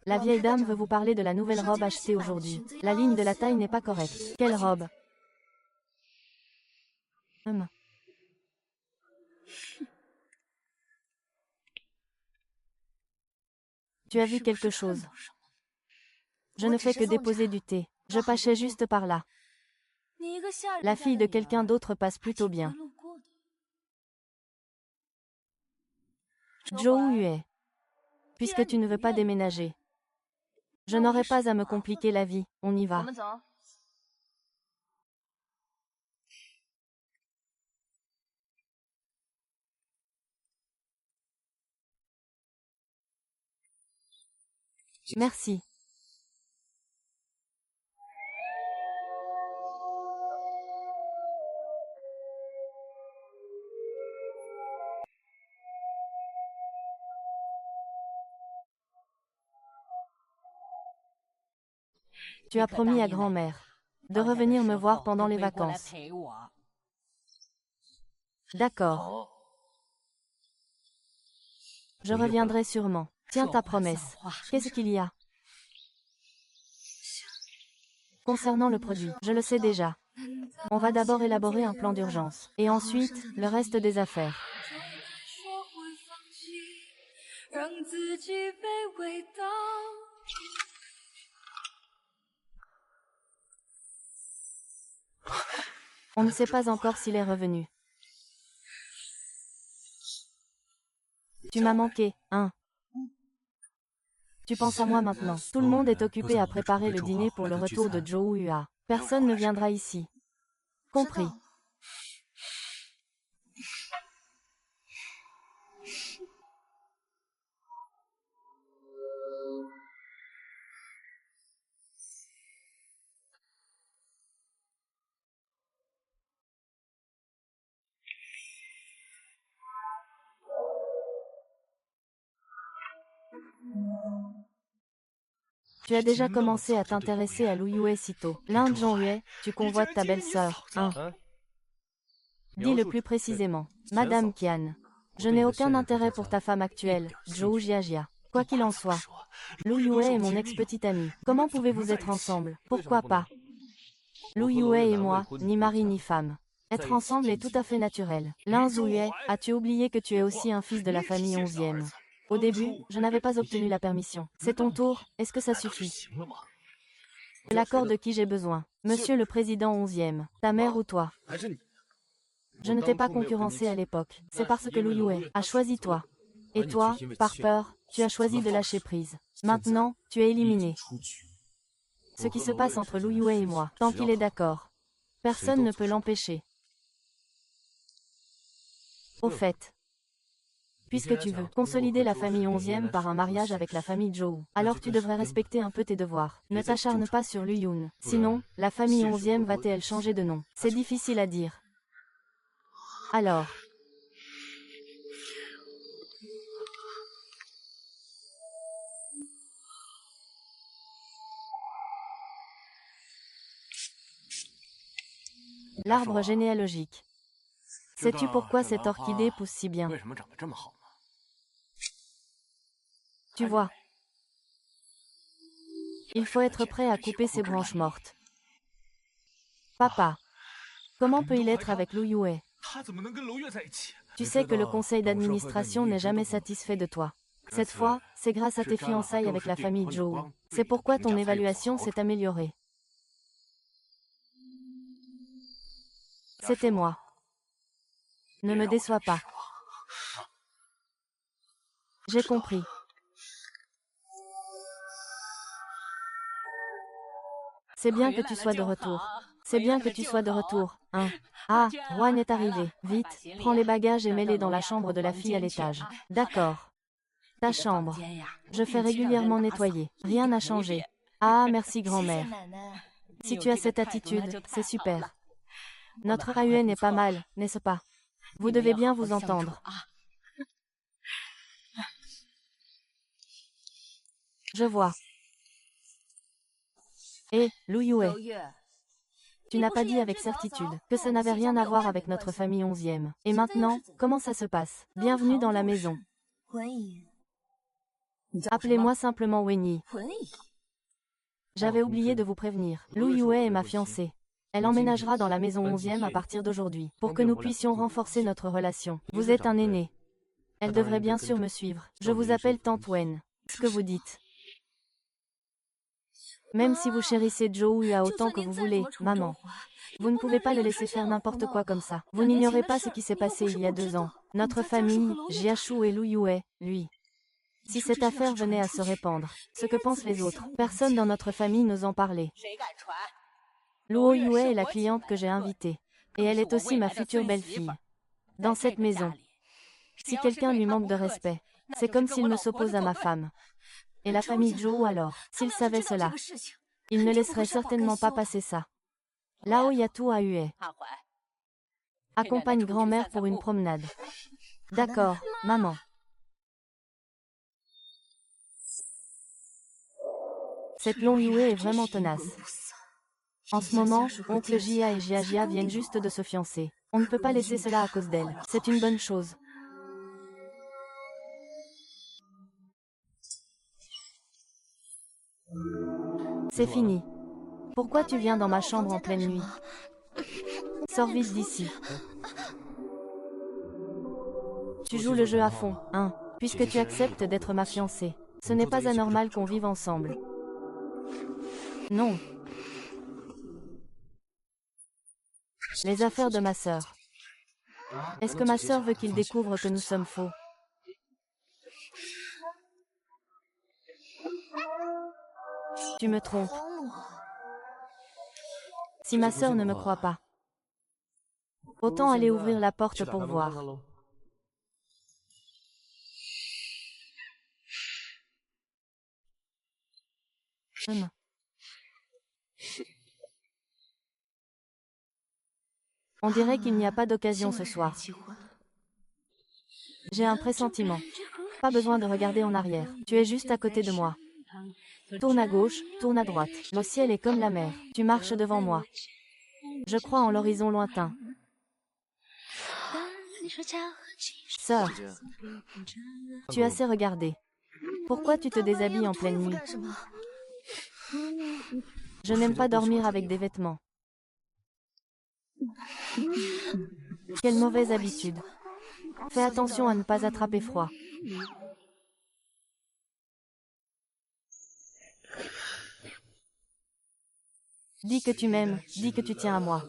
La vieille dame veut vous parler de la nouvelle robe achetée aujourd'hui. La ligne de la taille n'est pas correcte. Quelle robe? Tu as vu quelque chose? Je ne fais que déposer du thé. Je passais juste par là. La fille de quelqu'un d'autre passe plutôt bien. Zhou Yue. Puisque tu ne veux pas déménager. Je n'aurai pas à me compliquer la vie, on y va. Merci. Tu as promis à grand-mère de revenir me voir pendant les vacances. D'accord. Je reviendrai sûrement. Tiens ta promesse. Qu'est-ce qu'il y a? Concernant le produit, je le sais déjà. On va d'abord élaborer un plan d'urgence. Et ensuite, le reste des affaires. On ne sait pas encore s'il est revenu. Tu m'as manqué, hein? Tu penses à moi maintenant. Tout le monde est occupé à préparer le dîner pour le retour de Zhou Yue. Personne ne viendra ici. Compris. Tu as déjà commencé à t'intéresser à Lu Yue si tôt. Lin Zhongyue, tu convoites ta belle-sœur, hein? Dis-le plus précisément. Madame Qian. Je n'ai aucun intérêt pour ta femme actuelle, Zhou Jiajia. Quoi qu'il en soit. Lu Yue est mon ex-petite amie. Comment pouvez-vous être ensemble? Pourquoi pas? Lu Yue et moi, ni mari ni femme. Être ensemble est tout à fait naturel. Lin Zhuyue, as-tu oublié que tu es aussi un fils de la famille 11e? Au début, je n'avais pas obtenu la permission. C'est ton tour, est-ce que ça suffit? L'accord de qui j'ai besoin? Monsieur le président 11e, ta mère ou toi? Je ne t'ai pas concurrencé à l'époque. C'est parce que Lu Yue a choisi toi. Et toi, par peur, tu as choisi de lâcher prise. Maintenant, tu es éliminé. Ce qui se passe entre Lu Yue et moi, tant qu'il est d'accord, personne ne peut l'empêcher. Au fait, puisque tu veux consolider la famille 11e par un mariage avec la famille Zhou, alors tu devrais respecter un peu tes devoirs. Ne t'acharne pas sur Lu Yun. Sinon, la famille 11e va-t-elle changer de nom? C'est difficile à dire. Alors. L'arbre généalogique. Sais-tu pourquoi cette orchidée pousse si bien? Tu vois. Il faut être prêt à couper ces branches mortes. Papa. Comment peut-il être avec Lu Yue? Tu sais que le conseil d'administration n'est jamais satisfait de toi. Cette fois, c'est grâce à tes fiançailles avec la famille Zhou. C'est pourquoi ton évaluation s'est améliorée. C'était moi. Ne me déçois pas. J'ai compris. C'est bien que tu sois de retour. C'est bien que tu sois de retour, hein. Ah, Juan est arrivé. Vite, prends les bagages et mets-les dans la chambre de la fille à l'étage. D'accord. Ta chambre. Je fais régulièrement nettoyer. Rien n'a changé. Ah, merci grand-mère. Si tu as cette attitude, c'est super. Notre AUN est pas mal, n'est-ce pas? Vous devez bien vous entendre. Je vois. Et, Lu Yue, tu n'as pas dit avec certitude que ça n'avait rien à voir avec notre famille 11e. Et maintenant, comment ça se passe? Bienvenue dans la maison. Appelez-moi simplement Wenyi. J'avais oublié de vous prévenir. Lu Yue est ma fiancée. Elle emménagera dans la maison 11e à partir d'aujourd'hui, pour que nous puissions renforcer notre relation. Vous êtes un aîné. Elle devrait bien sûr me suivre. Je vous appelle Tante Wen. Ce que vous dites. Même si vous chérissez Zhou Yu autant que vous voulez, maman. Vous ne pouvez pas le laisser faire n'importe quoi comme ça. Vous n'ignorez pas ce qui s'est passé il y a 2 ans. Notre famille, Jiashu et Lu Yue, lui. Si cette affaire venait à se répandre, ce que pensent les autres, personne dans notre famille n'ose en parler. Luo Yue est la cliente que j'ai invitée. Et elle est aussi ma future belle-fille. Dans cette maison. Si quelqu'un lui manque de respect, c'est comme s'il me s'oppose à ma femme. Et la famille Zhou alors, s'ils savaient cela, ils ne laisseraient certainement pas passer ça. Lao Yatu a Hue. Accompagne grand-mère pour une promenade. D'accord, maman. Cette longue Yue est vraiment tenace. En ce moment, oncle Jia et Jia viennent juste de se fiancer. On ne peut pas laisser cela à cause d'elle. C'est une bonne chose. C'est fini. Pourquoi tu viens dans ma chambre en pleine nuit? Sors vite d'ici. Tu joues le jeu à fond, hein, puisque tu acceptes d'être ma fiancée. Ce n'est pas anormal qu'on vive ensemble. Non. Les affaires de ma sœur. Est-ce que ma sœur veut qu'il découvre que nous sommes faux? Tu me trompes. Si ma sœur ne me croit pas, autant aller ouvrir la porte pour voir. On dirait qu'il n'y a pas d'occasion ce soir. J'ai un pressentiment. Pas besoin de regarder en arrière. Tu es juste à côté de moi. Tourne à gauche, tourne à droite. Le ciel est comme la mer. Tu marches devant moi. Je crois en l'horizon lointain. Sœur, tu as assez regardé. Pourquoi tu te déshabilles en pleine nuit? Je n'aime pas dormir avec des vêtements. Quelle mauvaise habitude. Fais attention à ne pas attraper froid. Dis que tu m'aimes, dis que tu tiens à moi.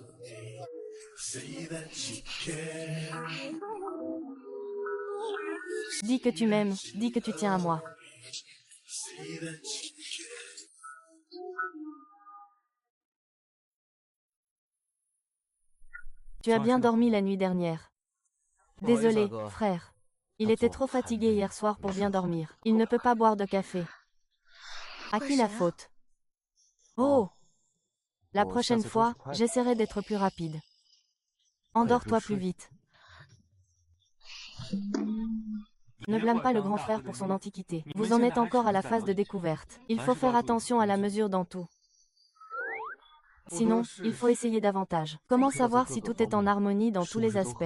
Dis que tu m'aimes, dis que tu tiens à moi. Tu as bien dormi la nuit dernière. Désolé, frère. Il était trop fatigué hier soir pour bien dormir. Il ne peut pas boire de café. À qui la faute? Oh! La prochaine fois, j'essaierai d'être plus rapide. Endors-toi plus vite. Ne blâme pas le grand frère pour son antiquité. Vous en êtes encore à la phase de découverte. Il faut faire attention à la mesure dans tout. Sinon, il faut essayer davantage. Comment savoir si tout est en harmonie dans tous les aspects?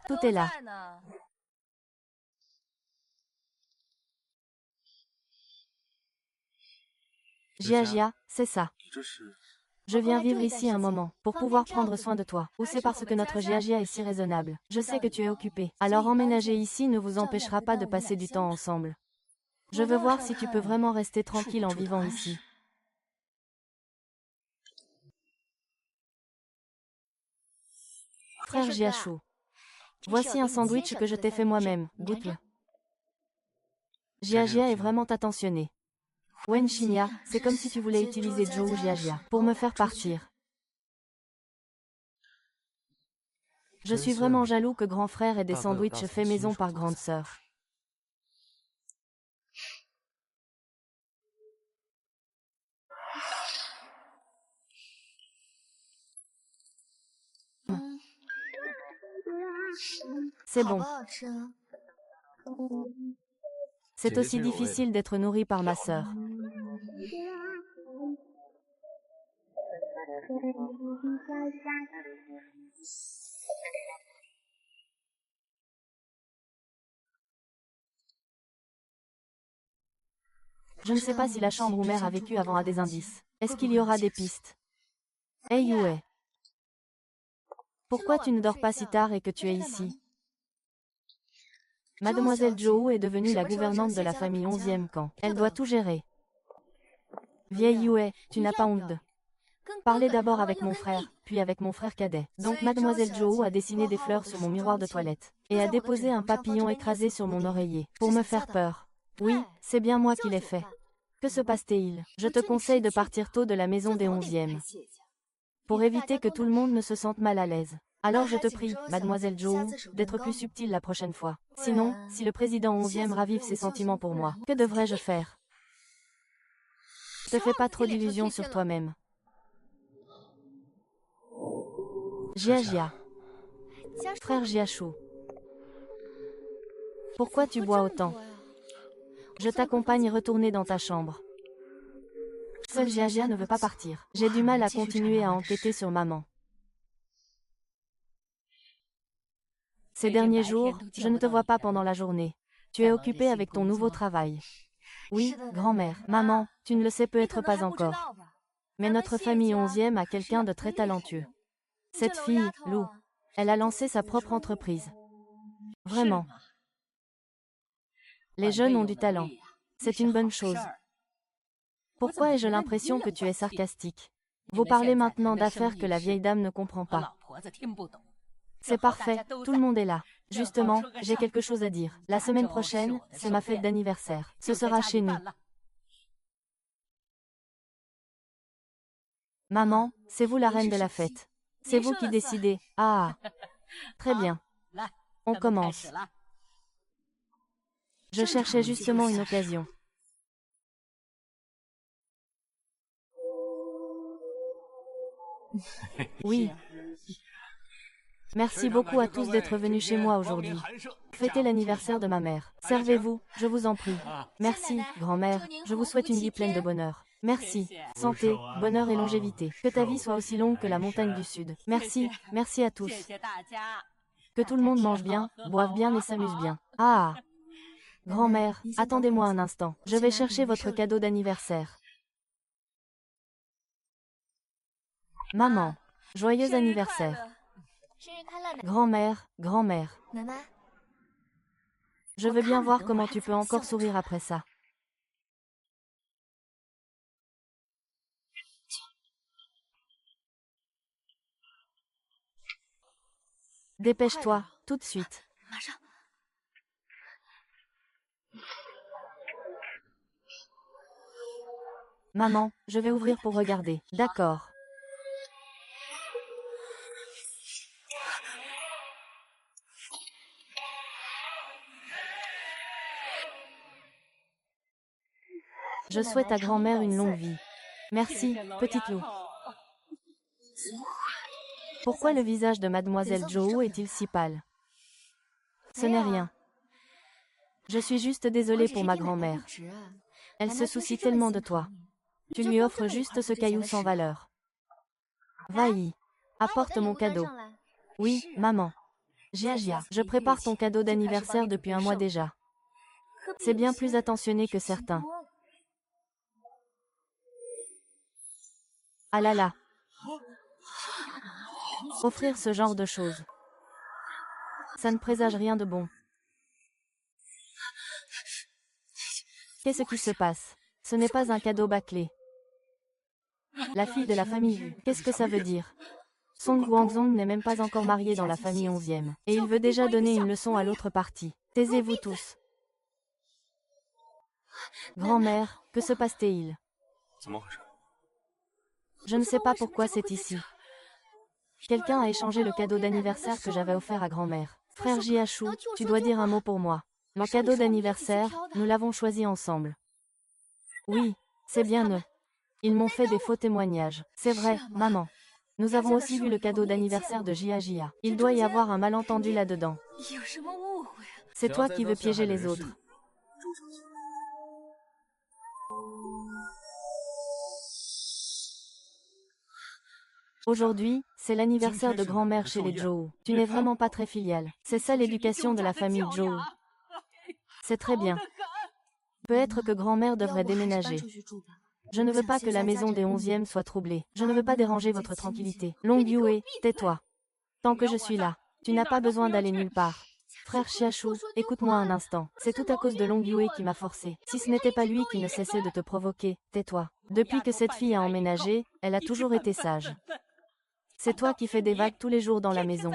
Tout est là. Jia, c'est ça. Je viens vivre ici un moment, pour pouvoir prendre soin de toi. Ou c'est parce que notre Gia est si raisonnable. Je sais que tu es occupé. Alors emménager ici ne vous empêchera pas de passer du temps ensemble. Je veux voir si tu peux vraiment rester tranquille en vivant ici. Frère Jiachou. Voici un sandwich que je t'ai fait moi-même, goûte-le. Jia est vraiment attentionné. Wen Xinya, c'est comme si tu voulais utiliser Zhou ou Jia pour me faire partir. Je suis vraiment jaloux que grand frère ait des sandwichs faits maison par grande sœur. C'est bon. C'est aussi difficile d'être nourri par ma sœur. Je ne sais pas si la chambre où mère a vécu avant a des indices. Est-ce qu'il y aura des pistes? Hey Yue. Pourquoi tu ne dors pas si tard et que tu es ici? Mademoiselle Zhou est devenue la gouvernante de la famille 11e camp. Elle doit tout gérer. Vieille Yue, tu n'as pas honte de... Parlez d'abord avec mon frère, puis avec mon frère cadet. Donc Mademoiselle Zhou a dessiné des fleurs sur mon miroir de toilette, et a déposé un papillon écrasé sur mon oreiller, pour me faire peur. Oui, c'est bien moi qui l'ai fait. Que se passe-t-il? Je te conseille de partir tôt de la maison des 11e. Pour éviter que tout le monde ne se sente mal à l'aise. Alors je te prie, Mademoiselle Zhou, d'être plus subtile la prochaine fois. Sinon, si le président 11e ravive ses sentiments pour moi, que devrais-je faire? Ne te fais pas trop d'illusions sur toi-même. Jia. Frère Jiachou. Pourquoi tu bois autant? Je t'accompagne retourner dans ta chambre. Seul Jia ne veut pas partir. J'ai du mal à continuer à enquêter sur maman. Ces derniers jours, je ne te vois pas pendant la journée. Tu es occupée avec ton nouveau travail. Oui, grand-mère. Maman, tu ne le sais peut-être pas encore. Mais notre famille 11e a quelqu'un de très talentueux. Cette fille, Lou, elle a lancé sa propre entreprise. Vraiment. Les jeunes ont du talent. C'est une bonne chose. Pourquoi ai-je l'impression que tu es sarcastique? Vous parlez maintenant d'affaires que la vieille dame ne comprend pas. C'est parfait, tout le monde est là. Justement, j'ai quelque chose à dire. La semaine prochaine, c'est ma fête d'anniversaire. Ce sera chez nous. Maman, c'est vous la reine de la fête. C'est vous qui décidez. Ah, très bien. On commence. Je cherchais justement une occasion. Oui. Merci beaucoup à tous d'être venus chez moi aujourd'hui. Fêtez l'anniversaire de ma mère. Servez-vous, je vous en prie. Merci, grand-mère. Je vous souhaite une vie pleine de bonheur. Merci. Santé, bonheur et longévité. Que ta vie soit aussi longue que la montagne du Sud. Merci, merci à tous. Que tout le monde mange bien, boive bien et s'amuse bien. Ah! Grand-mère, attendez-moi un instant. Je vais chercher votre cadeau d'anniversaire. Maman, joyeux anniversaire. Grand-mère, grand-mère. Je veux bien voir comment tu peux encore sourire après ça. Dépêche-toi, tout de suite. Maman, je vais ouvrir pour regarder. D'accord. Je souhaite à grand-mère une longue vie. Merci, petite Lou. Pourquoi le visage de Mademoiselle Zhou est-il si pâle? Ce n'est rien. Je suis juste désolée pour ma grand-mère. Elle se soucie tellement de toi. Tu lui offres juste ce caillou sans valeur. Va-y. Apporte mon cadeau. Oui, maman. Jia, je prépare ton cadeau d'anniversaire depuis un mois déjà. C'est bien plus attentionné que certains. Ah là là. Offrir ce genre de choses, ça ne présage rien de bon. Qu'est-ce qui se passe? Ce n'est pas un cadeau bâclé. La fille de la famille Yu, qu'est-ce que ça veut dire? Song Guangzong n'est même pas encore marié dans la famille 11e, et il veut déjà donner une leçon à l'autre partie. Taisez-vous tous. Grand-mère, que se passe-t-il? Je ne sais pas pourquoi c'est ici. Quelqu'un a échangé le cadeau d'anniversaire que j'avais offert à grand-mère. Frère Jiachou, tu dois dire un mot pour moi. Mon cadeau d'anniversaire, nous l'avons choisi ensemble. Oui, c'est bien eux. Ils m'ont fait des faux témoignages. C'est vrai, maman. Nous avons aussi vu le cadeau d'anniversaire de Jia. Il doit y avoir un malentendu là-dedans. C'est toi qui veux piéger les autres. Aujourd'hui, c'est l'anniversaire de grand-mère chez les Zhou. Tu n'es vraiment pas très filial. C'est ça l'éducation de la famille Zhou. C'est très bien. Peut-être que grand-mère devrait déménager. Je ne veux pas que la maison des 11e soit troublée. Je ne veux pas déranger votre tranquillité. Long Yue, tais-toi. Tant que je suis là, tu n'as pas besoin d'aller nulle part. Frère Xiaoshu, écoute-moi un instant. C'est tout à cause de Long Yue qui m'a forcé. Si ce n'était pas lui qui ne cessait de te provoquer, tais-toi. Depuis que cette fille a emménagé, elle a toujours été sage. C'est toi qui fais des vagues tous les jours dans la maison.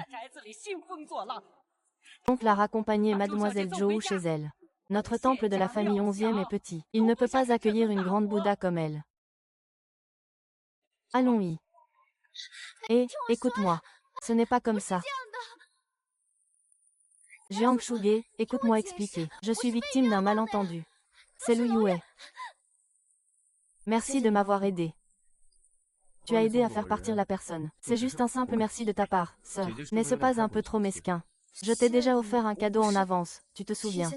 Oncle a raccompagné Mademoiselle Zhou chez elle. Notre temple de la famille 11e est petit. Il ne peut pas accueillir une grande Bouddha comme elle. Allons-y. Et, écoute-moi. Ce n'est pas comme ça. Jiang Shuge, écoute-moi expliquer. Je suis victime d'un malentendu. C'est Lu Yue. Merci de m'avoir aidé. Tu as aidé à faire partir la personne. C'est juste un simple merci de ta part, sœur. N'est-ce pas un peu trop mesquin? Je t'ai déjà offert un cadeau en avance, tu te souviens.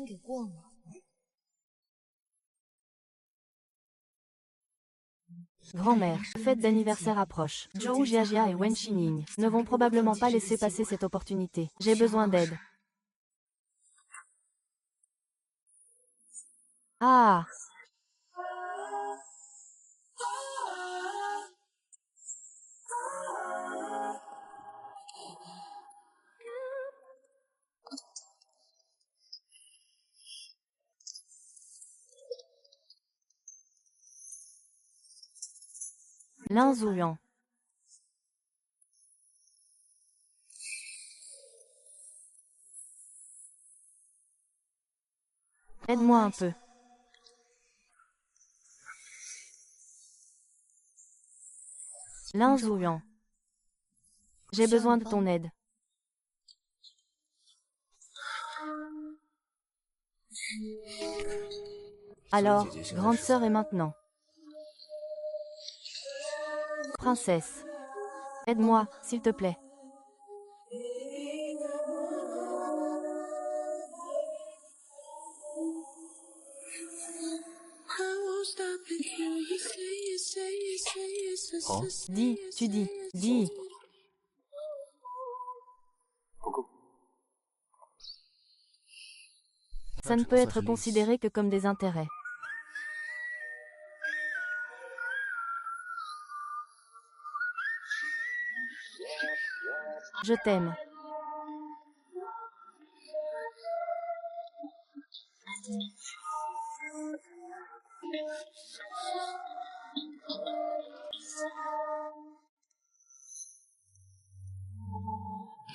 Grand-mère, fête d'anniversaire approche. Zhou Jiajia et Wen Xining ne vont probablement pas laisser passer cette opportunité. J'ai besoin d'aide. Ah! Lin Zhuyan. Aide-moi un peu. Lin Zhuyan. J'ai besoin de ton aide. Alors, grande sœur est maintenant. Princesse. Aide-moi, s'il te plaît. Dis, tu dis, dis. Ça ne peut être considéré que comme des intérêts. Je t'aime.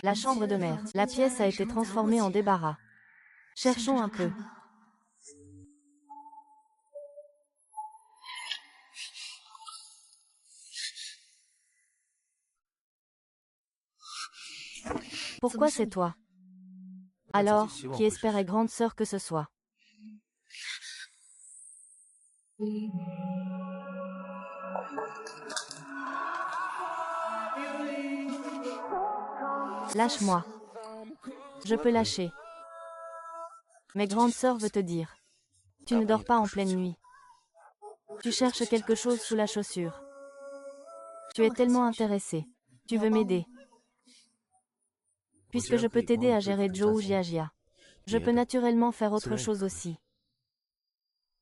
La chambre de mère. La pièce a été transformée en débarras. Cherchons un peu. Pourquoi c'est toi? Alors, qui espérait grande sœur que ce soit? Lâche-moi. Je peux lâcher. Mais grande sœur veut te dire. Tu ne dors pas en pleine nuit. Tu cherches quelque chose sous la chaussure. Tu es tellement intéressé. Tu veux m'aider. Puisque je peux t'aider à gérer Zhou Jiajia. Je peux naturellement faire autre chose aussi.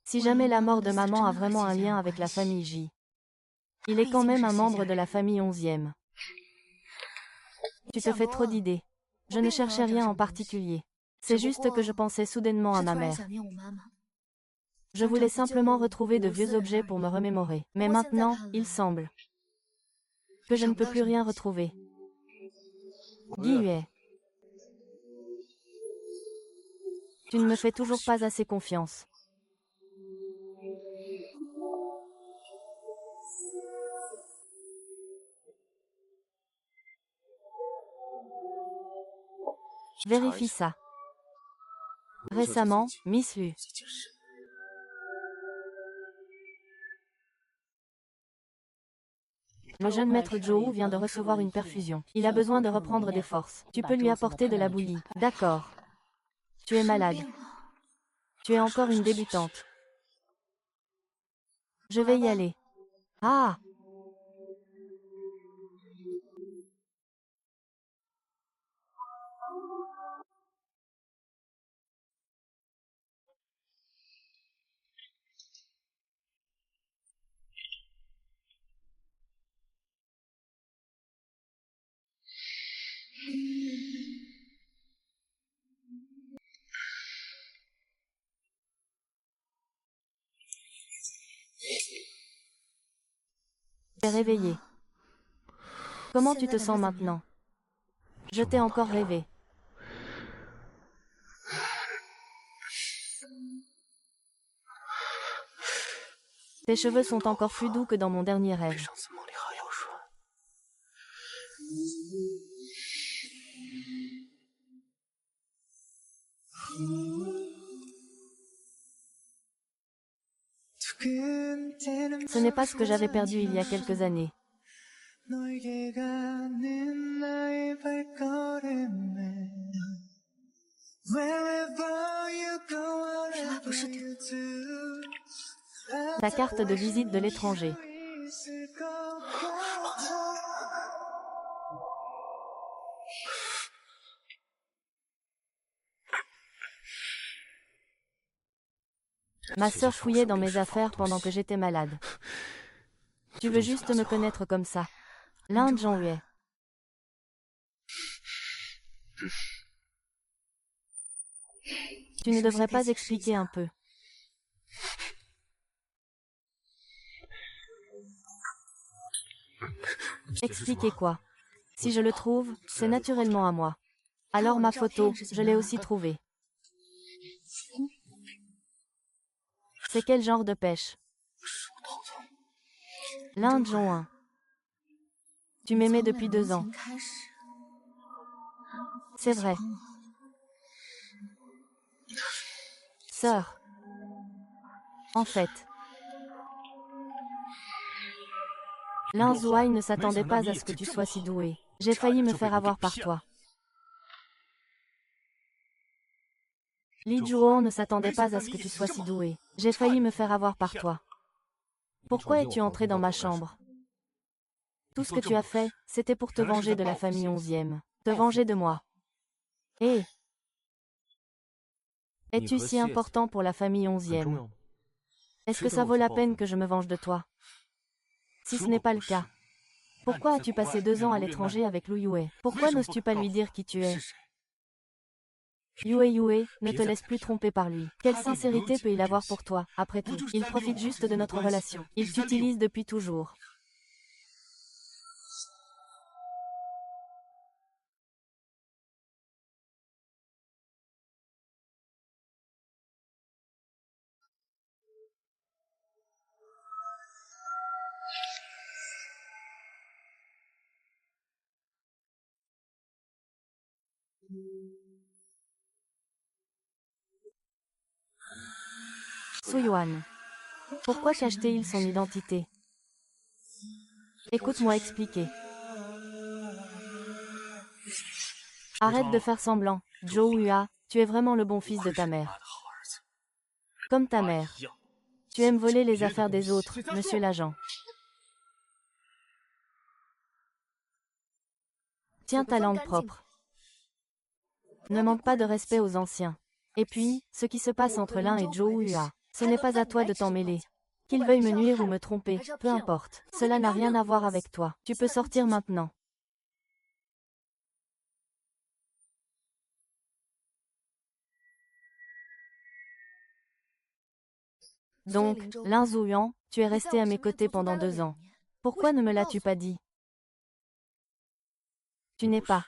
Si jamais la mort de maman a vraiment un lien avec la famille J. Il est quand même un membre de la famille 11e. Tu te fais trop d'idées. Je ne cherchais rien en particulier. C'est juste que je pensais soudainement à ma mère. Je voulais simplement retrouver de vieux objets pour me remémorer. Mais maintenant, il semble que je ne peux plus rien retrouver. Guy Huet. Tu ne me fais toujours pas assez confiance. Vérifie ça. Récemment, Miss Lu. Le jeune maître Zhou vient de recevoir une perfusion. Il a besoin de reprendre des forces. Tu peux lui apporter de la bouillie. D'accord. Tu es malade. Tu es encore une débutante. Je vais y aller. Ah! Tu es réveillé. Comment tu te sens maintenant? Je t'ai encore rêvé. Tes cheveux sont encore plus doux que dans mon dernier rêve. Ce n'est pas ce que j'avais perdu il y a quelques années. Ta carte de visite de l'étranger. Ma sœur fouillait dans mes affaires pendant que j'étais malade. Tu veux juste me connaître comme ça. L'Inde Jean Huet. Tu ne devrais pas expliquer un peu. Expliquer quoi? Si je le trouve, c'est naturellement à moi. Alors ma photo, je l'ai aussi trouvée. C'est quel genre de pêche? L'Inde Jean 1. Tu m'aimais depuis 2 ans. C'est vrai. Sœur. En fait. Lin Zhuai ne s'attendait pas à ce que tu sois si doué. J'ai failli me faire avoir par toi. Li Zhuo ne s'attendait pas à ce que tu sois si doué. J'ai failli me faire avoir par toi. Pourquoi es-tu entré dans ma chambre? Tout ce que tu as fait, c'était pour te venger de la famille 11e. Te venger de moi. Et es-tu si important pour la famille 11e? Est-ce que ça vaut la peine que je me venge de toi? Si ce n'est pas le cas, pourquoi as-tu passé 2 ans à l'étranger avec Lu Yue? Pourquoi n'oses-tu pas lui dire qui tu es? Yue, ne te laisse plus tromper par lui. Quelle sincérité peut-il avoir pour toi? Après tout, il profite juste de notre relation. Il t'utilise depuis toujours. Suyuan. Pourquoi cache-t-il son identité? Écoute-moi expliquer. Arrête de faire semblant. Zhou Hua, tu es vraiment le bon fils de ta mère. Comme ta mère. Tu aimes voler les affaires des autres, monsieur l'agent. Tiens ta langue propre. Ne manque pas de respect aux anciens. Et puis, ce qui se passe entre Lin et Zhou Hua, ce n'est pas à toi de t'en mêler. Qu'il veuille me nuire ou me tromper, peu importe. Cela n'a rien à voir avec toi. Tu peux sortir maintenant. Donc, Lin Zuyuan, tu es resté à mes côtés pendant 2 ans. Pourquoi ne me l'as-tu pas dit? Tu n'es pas.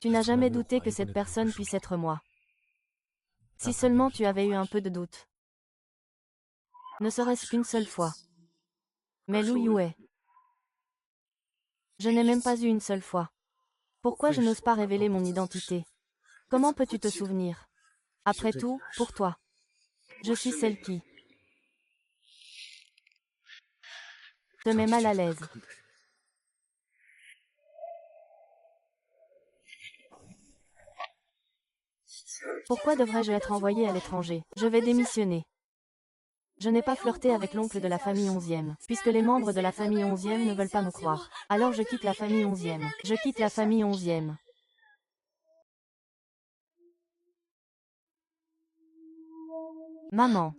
Tu n'as jamais douté que cette personne puisse être moi. Si seulement tu avais eu un peu de doute. Ne serait-ce qu'une seule fois. Mais Lu Yue. Je n'ai même pas eu une seule fois. Pourquoi je n'ose pas révéler mon identité? Comment peux-tu te souvenir? Après tout, pour toi. Je suis celle qui te met mal à l'aise. Pourquoi devrais-je être envoyée à l'étranger? Je vais démissionner. Je n'ai pas flirté avec l'oncle de la famille 11e, puisque les membres de la famille 11e ne veulent pas me croire. Alors je quitte la famille 11e. Je quitte la famille 11e. Maman.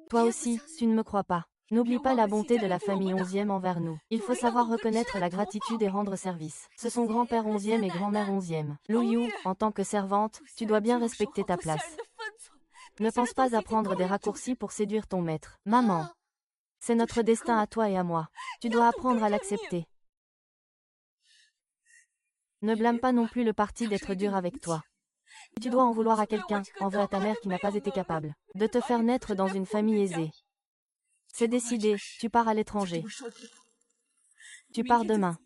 Toi aussi, tu ne me crois pas. N'oublie pas la bonté de la famille 11e envers nous. Il faut savoir reconnaître la gratitude et rendre service. Ce sont grand-père 11e et grand-mère 11e. Lu Yu, en tant que servante, tu dois bien respecter ta place. Ne pense pas à prendre des raccourcis pour séduire ton maître. Maman. C'est notre destin à toi et à moi. Tu dois apprendre à l'accepter. Ne blâme pas non plus le parti d'être dur avec toi. Tu dois en vouloir à quelqu'un, en veux à ta mère qui n'a pas été capable de te faire naître dans une famille aisée. C'est décidé, tu pars à l'étranger. Tu pars demain.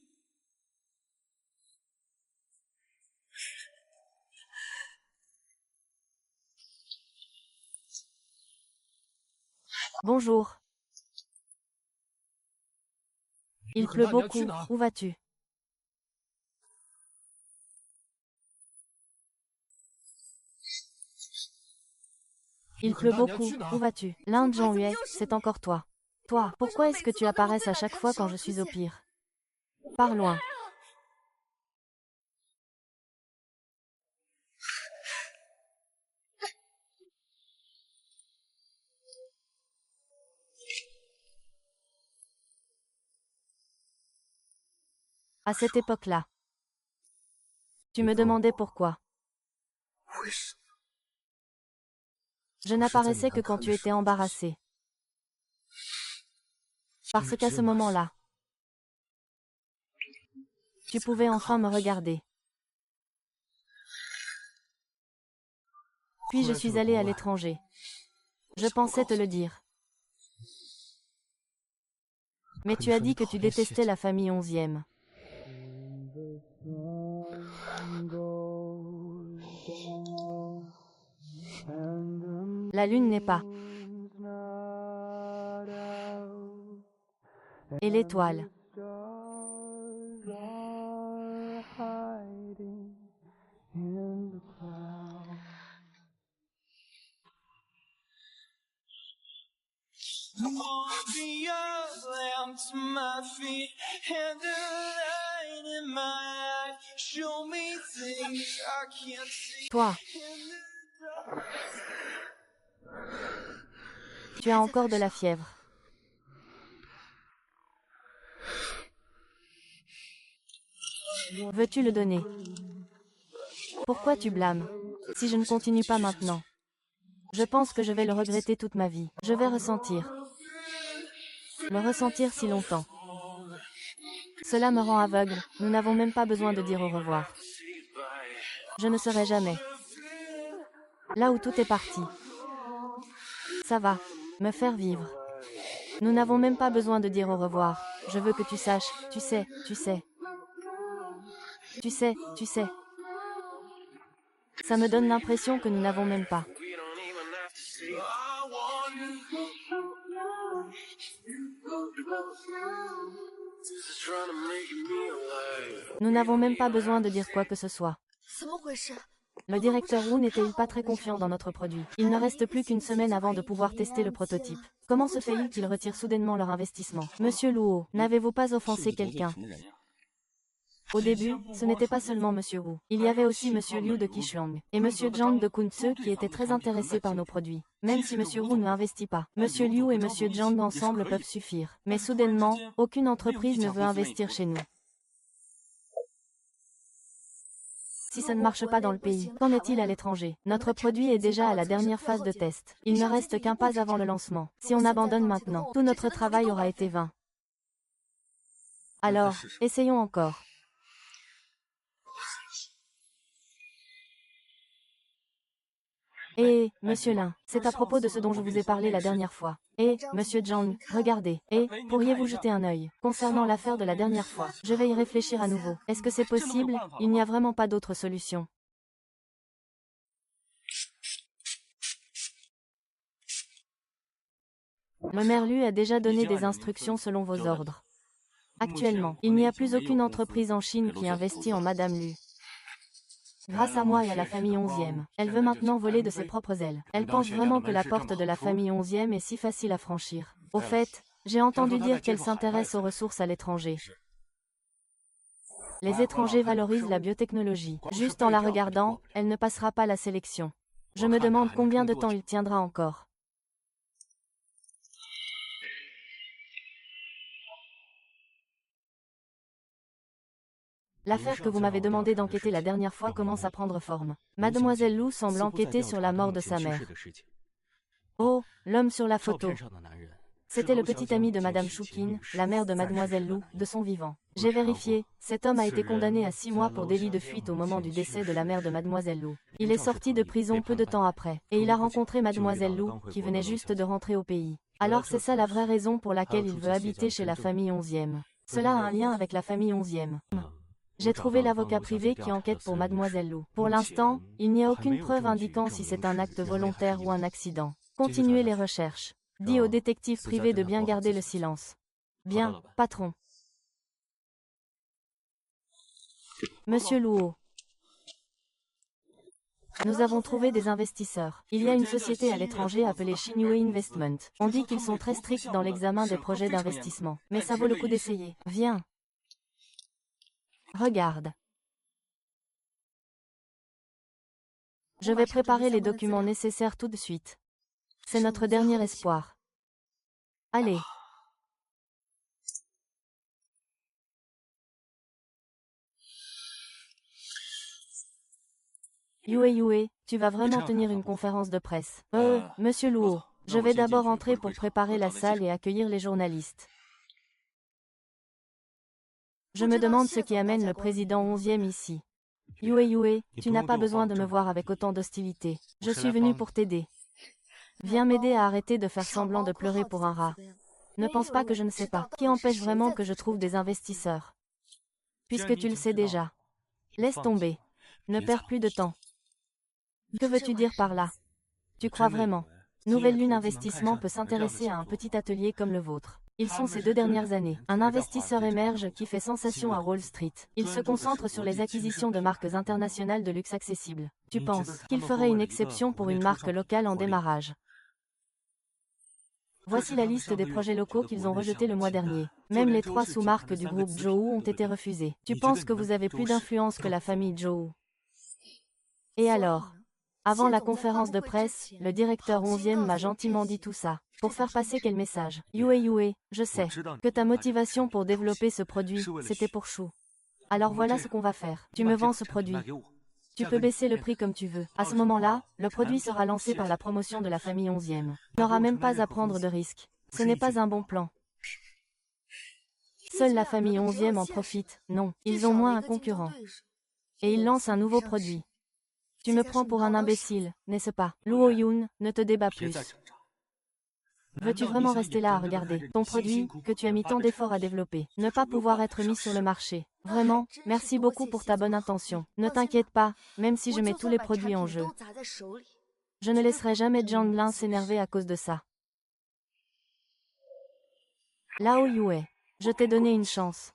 Bonjour. Il pleut beaucoup, où vas-tu? Il pleut beaucoup, où vas-tu? Lin Zhongyue, c'est encore toi. Toi, pourquoi est-ce que tu apparais à chaque fois quand je suis au pire? Pars loin. À cette époque-là, tu me demandais pourquoi. Je n'apparaissais que quand tu étais embarrassé. Parce qu'à ce moment-là, tu pouvais enfin me regarder. Puis je suis allée à l'étranger. Je pensais te le dire. Mais tu as dit que tu détestais la famille 11e. La lune n'est pas. Et l'étoile. Toi. Tu as encore de la fièvre. Veux-tu le donner? Pourquoi tu blâmes? Si je ne continue pas maintenant, je pense que je vais le regretter toute ma vie. Je vais ressentir. Le ressentir si longtemps. Cela me rend aveugle, nous n'avons même pas besoin de dire au revoir. Je ne serai jamais là où tout est parti. Ça va, me faire vivre. Nous n'avons même pas besoin de dire au revoir. Je veux que tu saches, tu sais, tu sais. Tu sais, tu sais. Ça me donne l'impression que nous n'avons même pas. Nous n'avons même pas besoin de dire quoi que ce soit. Le directeur Wu n'était-il pas très confiant dans notre produit? Il ne reste plus qu'une semaine avant de pouvoir tester le prototype. Comment se fait-il qu'ils retirent soudainement leur investissement? Monsieur Luo, n'avez-vous pas offensé quelqu'un? Au début, ce n'était pas seulement Monsieur Wu. Il y avait aussi Monsieur Liu de Qishlang et Monsieur Zhang de Kunce qui étaient très intéressés par nos produits. même si Monsieur Wu ne investit pas. Monsieur Liu et Monsieur Zhang ensemble peuvent suffire. Mais soudainement, aucune entreprise ne veut investir chez nous. Si ça ne marche pas dans le pays, qu'en est-il à l'étranger? Notre produit est déjà à la dernière phase de test. Il ne reste qu'un pas avant le lancement. Si on abandonne maintenant, tout notre travail aura été vain. Alors, essayons encore. Monsieur Lin, c'est à propos de ce dont je vous ai parlé la dernière fois. Monsieur Zhang, regardez. Pourriez-vous jeter un œil concernant l'affaire de la dernière fois? Je vais y réfléchir à nouveau. Est-ce que c'est possible? Il n'y a vraiment pas d'autre solution. Le maire Lu a déjà donné des instructions selon vos ordres. Actuellement, il n'y a plus aucune entreprise en Chine qui investit en Madame Lu. Grâce à moi et à la famille 11e, elle veut maintenant voler de ses propres ailes. Elle pense vraiment que la porte de la famille 11e est si facile à franchir. Au fait, j'ai entendu dire qu'elle s'intéresse aux ressources à l'étranger. Les étrangers valorisent la biotechnologie. Juste en la regardant, elle ne passera pas la sélection. Je me demande combien de temps il tiendra encore. L'affaire que vous m'avez demandé d'enquêter la dernière fois commence à prendre forme. Mademoiselle Lu semble enquêter sur la mort de sa mère. Oh, l'homme sur la photo. C'était le petit ami de Madame Choukin, la mère de Mademoiselle Lu, de son vivant. J'ai vérifié, cet homme a été condamné à 6 mois pour délit de fuite au moment du décès de la mère de Mademoiselle Lu. Il est sorti de prison peu de temps après, et il a rencontré Mademoiselle Lu, qui venait juste de rentrer au pays. Alors c'est ça la vraie raison pour laquelle il veut habiter chez la famille 11e. Cela a un lien avec la famille 11e. J'ai trouvé l'avocat privé qui enquête pour Mademoiselle Lu. Pour l'instant, il n'y a aucune preuve indiquant si c'est un acte volontaire ou un accident. Continuez les recherches. Dis au détective privé de bien garder le silence. Bien, patron. Monsieur Luo. Nous avons trouvé des investisseurs. Il y a une société à l'étranger appelée Xinyu Investment. On dit qu'ils sont très stricts dans l'examen des projets d'investissement. Mais ça vaut le coup d'essayer. Viens. Regarde. Je vais préparer les documents nécessaires tout de suite. C'est notre dernier espoir. Allez. Yue, tu vas vraiment tenir une conférence de presse. Monsieur Luo, je vais d'abord entrer pour préparer la salle et accueillir les journalistes. Je me demande ce qui amène le président 11e ici. Yue, tu n'as pas besoin de me voir avec autant d'hostilité. Je suis venu pour t'aider. Viens m'aider à arrêter de faire semblant de pleurer pour un rat. Ne pense pas que je ne sais pas. Qui empêche vraiment que je trouve des investisseurs? Puisque tu le sais déjà. Laisse tomber. Ne perds plus de temps. Que veux-tu dire par là? Tu crois vraiment? Nouvelle Lune Investissement peut s'intéresser à un petit atelier comme le vôtre. Ils sont ces 2 dernières années. Un investisseur émerge qui fait sensation à Wall Street. Il se concentre sur les acquisitions de marques internationales de luxe accessibles. Tu penses qu'il ferait une exception pour une marque locale en démarrage? Voici la liste des projets locaux qu'ils ont rejetés le mois dernier. Même les 3 sous-marques du groupe Zhou ont été refusées. Tu penses que vous avez plus d'influence que la famille Zhou? Et alors? Avant la conférence de presse, le directeur 11e m'a gentiment dit tout ça. Pour faire passer quel message? Yue, je sais que ta motivation pour développer ce produit, c'était pour Chou. Alors voilà ce qu'on va faire. Tu me vends ce produit. Tu peux baisser le prix comme tu veux. À ce moment-là, le produit sera lancé par la promotion de la famille 11e. Tu n'auras même pas à prendre de risques. Ce n'est pas un bon plan. Seule la famille 11e en profite. Non, ils ont moins un concurrent. Et ils lancent un nouveau produit. Tu me prends pour un imbécile, n'est-ce pas? Luo Yun, ne te débat plus. Veux-tu vraiment rester là à regarder ton produit, que tu as mis tant d'efforts à développer, ne pas pouvoir être mis sur le marché? Vraiment, merci beaucoup pour ta bonne intention. Ne t'inquiète pas, même si je mets tous les produits en jeu. Je ne laisserai jamais Zhang Lin s'énerver à cause de ça. Lao Yue, je t'ai donné une chance.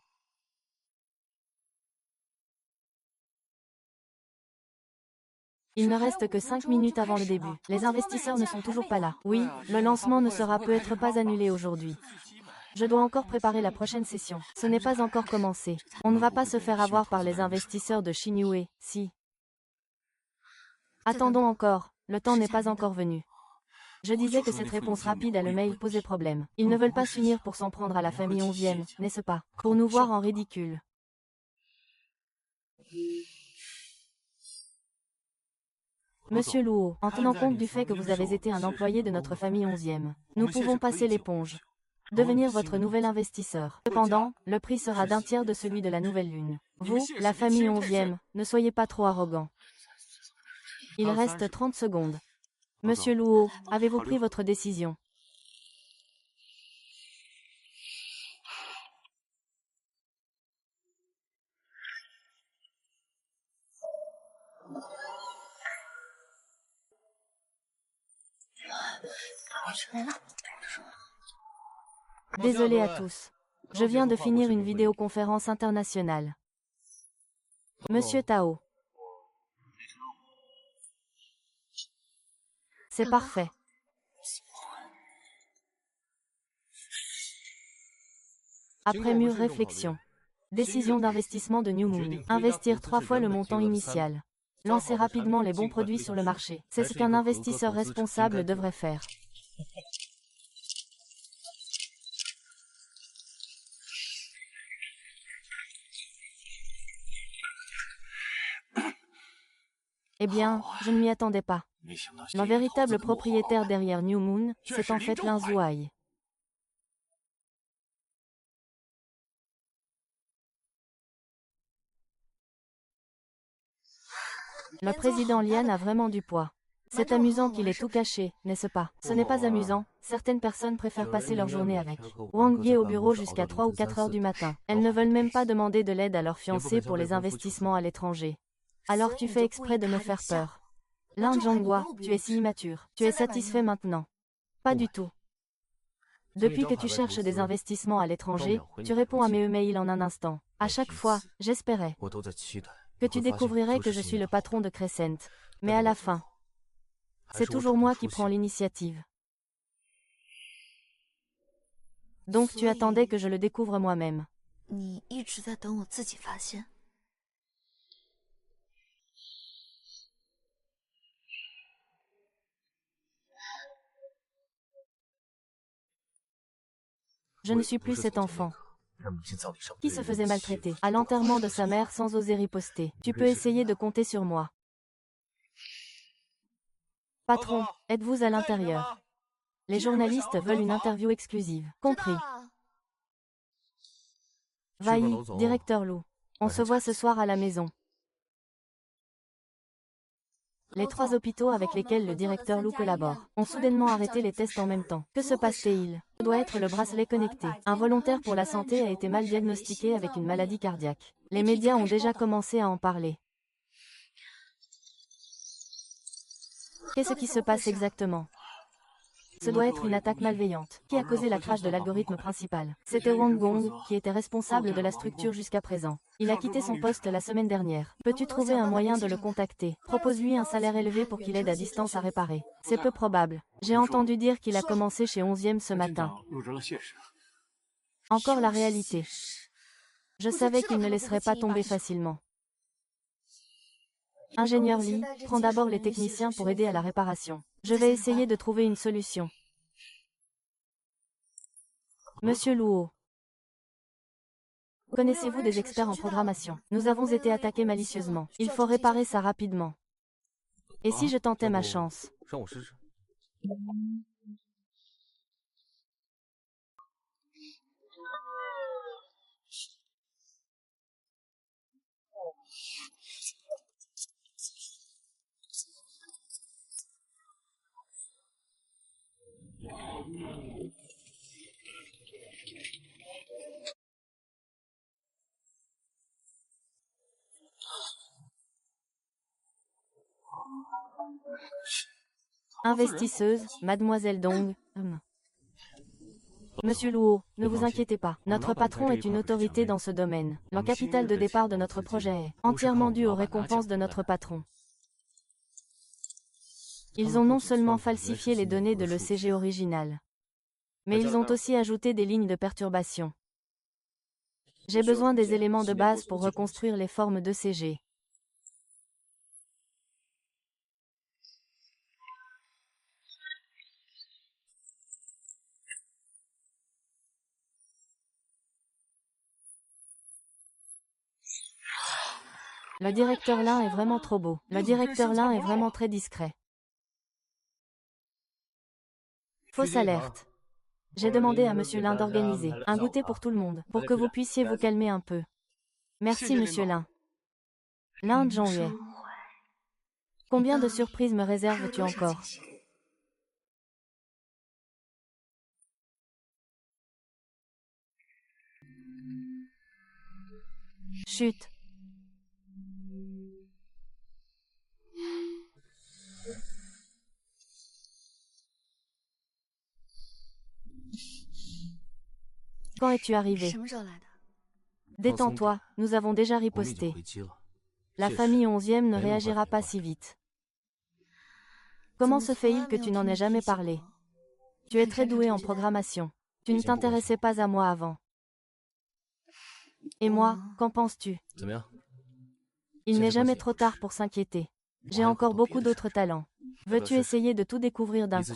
Il ne reste que 5 minutes avant le début. Les investisseurs ne sont toujours pas là. Oui, le lancement ne sera peut-être pas annulé aujourd'hui. Je dois encore préparer la prochaine session. Ce n'est pas encore commencé. On ne va pas se faire avoir par les investisseurs de Xinyu, si. Attendons encore, le temps n'est pas encore venu. Je disais que cette réponse rapide à le mail posait problème. Ils ne veulent pas s'unir pour s'en prendre à la famille 11e, n'est-ce pas? Pour nous voir en ridicule. Monsieur Luo, en tenant compte du fait que vous avez été un employé de notre famille 11e, nous pouvons passer l'éponge. Devenir votre nouvel investisseur. Cependant, le prix sera d'un tiers de celui de la nouvelle lune. Vous, la famille 11e, ne soyez pas trop arrogant. Il reste 30 secondes. Monsieur Luo, avez-vous pris votre décision? Désolé à tous. Je viens de finir une vidéoconférence internationale. Monsieur Tao. C'est parfait. Après mûre réflexion. Décision d'investissement de New Moon. Investir 3 fois le montant initial. Lancer rapidement les bons produits sur le marché. C'est ce qu'un investisseur responsable devrait faire. Eh bien, je ne m'y attendais pas. Le véritable propriétaire derrière New Moon, c'est en fait Lin Zuai. Le président Lian a vraiment du poids. C'est amusant qu'il ait tout caché, n'est-ce pas? Ce n'est pas amusant, certaines personnes préfèrent passer leur journée avec Wang Ye au bureau jusqu'à 3 ou 4 heures du matin. Elles ne veulent même pas demander de l'aide à leur fiancé pour les investissements à l'étranger. Alors tu fais exprès de me faire peur. Lin Zhonghua, tu es si immature. Tu es satisfait maintenant? Pas du tout. Depuis que tu cherches des investissements à l'étranger, tu réponds à mes emails en un instant. À chaque fois, j'espérais que tu découvrirais que je suis le patron de Crescent. Mais à la fin, c'est toujours moi qui prends l'initiative. Donc tu attendais que je le découvre moi-même. Je ne suis plus cet enfant qui se faisait maltraiter à l'enterrement de sa mère sans oser riposter. Tu peux essayer de compter sur moi. Patron, êtes-vous à l'intérieur? Les journalistes veulent une interview exclusive. Compris. Vailly, directeur Lou. On se voit ce soir à la maison. Les 3 hôpitaux avec lesquels le directeur Lou collabore ont soudainement arrêté les tests en même temps. Que se passe-t-il? Ce doit être le bracelet connecté. Un volontaire pour la santé a été mal diagnostiqué avec une maladie cardiaque. Les médias ont déjà commencé à en parler. Qu'est-ce qui se passe exactement? Ce doit être une attaque malveillante. Qui a causé la crash de l'algorithme principal? C'était Wang Gong, qui était responsable de la structure jusqu'à présent. Il a quitté son poste la semaine dernière. Peux-tu trouver un moyen de le contacter? Propose-lui un salaire élevé pour qu'il aide à distance à réparer. C'est peu probable. J'ai entendu dire qu'il a commencé chez 11e ce matin. Encore la réalité. Je savais qu'il ne laisserait pas tomber facilement. Ingénieur Lee, prends d'abord les techniciens pour aider à la réparation. Je vais essayer de trouver une solution. Monsieur Luo. Connaissez-vous des experts en programmation? Nous avons été attaqués malicieusement. Il faut réparer ça rapidement. Et si je tentais ma chance? Investisseuse, Mademoiselle Dong. Monsieur Luo, ne vous inquiétez pas. Notre patron est une autorité dans ce domaine. Le capital de départ de notre projet est entièrement dû aux récompenses de notre patron. Ils ont non seulement falsifié les données de l'ECG original, mais ils ont aussi ajouté des lignes de perturbation. J'ai besoin des éléments de base pour reconstruire les formes d'ECG. Le directeur Lin est vraiment trop beau. Le directeur Lin est vraiment très discret. Fausse alerte. J'ai demandé à Monsieur Lin d'organiser un goûter pour tout le monde, pour que vous puissiez vous calmer un peu. Merci Monsieur Lin. Lin Zhongyue. Combien de surprises me réserves-tu encore? Chut. Quand es-tu arrivé? Détends-toi, nous avons déjà riposté. La famille 11e ne réagira pas si vite. Comment se fait-il que tu n'en aies jamais parlé? Tu es très doué en programmation. Tu ne t'intéressais pas à moi avant. Et moi, qu'en penses-tu? Il n'est jamais trop tard pour s'inquiéter. J'ai encore beaucoup d'autres talents. Veux-tu essayer de tout découvrir d'un coup?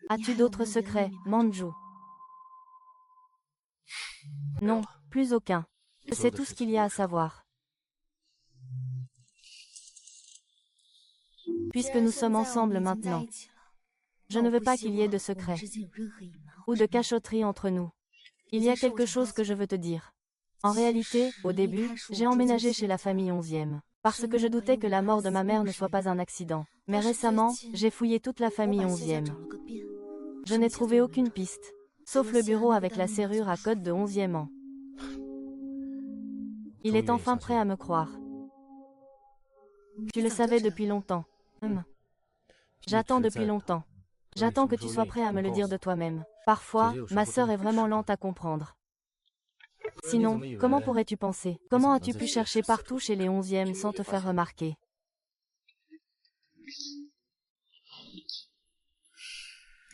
As-tu d'autres secrets, Manju? Non, plus aucun. C'est tout ce qu'il y a à savoir. Puisque nous sommes ensemble maintenant, je ne veux pas qu'il y ait de secrets ou de cachotterie entre nous. Il y a quelque chose que je veux te dire. En réalité, au début, j'ai emménagé chez la famille 11e, parce que je doutais que la mort de ma mère ne soit pas un accident. Mais récemment, j'ai fouillé toute la famille 11e. Je n'ai trouvé aucune piste, sauf le bureau avec la serrure à code de 11e an. Il est enfin prêt à me croire. Tu le savais depuis longtemps. J'attends depuis longtemps. J'attends que tu sois prêt à me le dire de toi-même. Parfois, ma sœur est vraiment lente à comprendre. Sinon, comment pourrais-tu penser? Comment as-tu pu chercher partout chez les 11e sans te faire remarquer?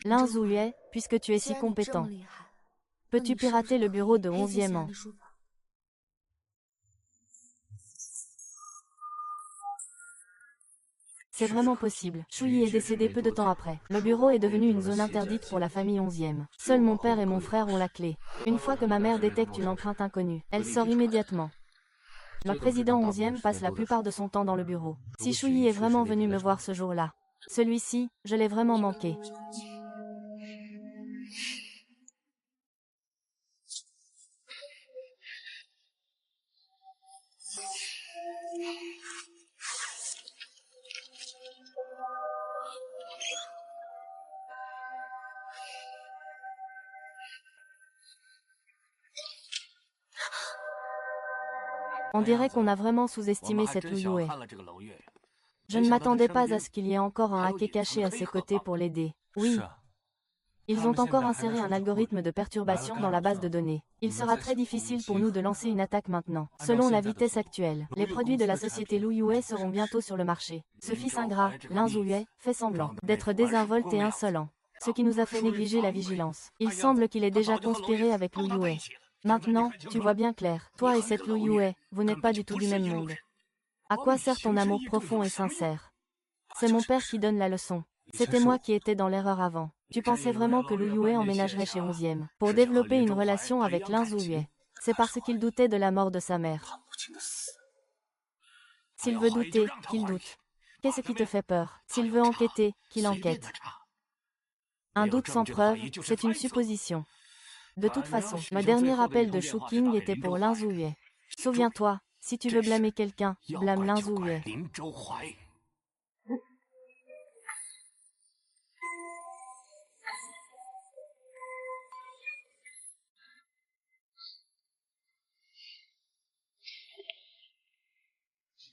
Lin Zhuyue, puisque tu es si compétent, peux-tu pirater le bureau de 11e an? C'est vraiment possible. Shuyi est décédé peu de temps après. Le bureau est devenu une zone interdite pour la famille 11e. Seuls mon père et mon frère ont la clé. Une fois que ma mère détecte une empreinte inconnue, elle sort immédiatement. Le président 11e passe la plupart de son temps dans le bureau. Si Shuyi est vraiment venu me voir ce jour-là, celui-ci, je l'ai vraiment manqué. On dirait qu'on a vraiment sous-estimé cette Lu Yue. Je ne m'attendais pas à ce qu'il y ait encore un hacker caché à ses côtés pour l'aider. Oui. Ils ont encore inséré un algorithme de perturbation dans la base de données. Il sera très difficile pour nous de lancer une attaque maintenant. Selon la vitesse actuelle, les produits de la société Lu Yue seront bientôt sur le marché. Ce fils ingrat, Lin Zhuyue, fait semblant d'être désinvolte et insolent, ce qui nous a fait négliger la vigilance. Il semble qu'il ait déjà conspiré avec Lu Yue. Maintenant, tu vois bien clair, toi et cette Lu Yue, vous n'êtes pas du tout du même monde. À quoi sert ton amour profond et sincère? C'est mon père qui donne la leçon. C'était moi qui étais dans l'erreur avant. Tu pensais vraiment que Lu Yue emménagerait chez 11e pour développer une relation avec Lin Zhuyue. C'est parce qu'il doutait de la mort de sa mère. S'il veut douter, qu'il doute. Qu'est-ce qui te fait peur? S'il veut enquêter, qu'il enquête. Un doute sans preuve, c'est une supposition. De toute façon, le dernier appel de Shu Qing était pour Lin Zhuyue. Souviens-toi, si tu veux blâmer quelqu'un, blâme Lin Zhuyue.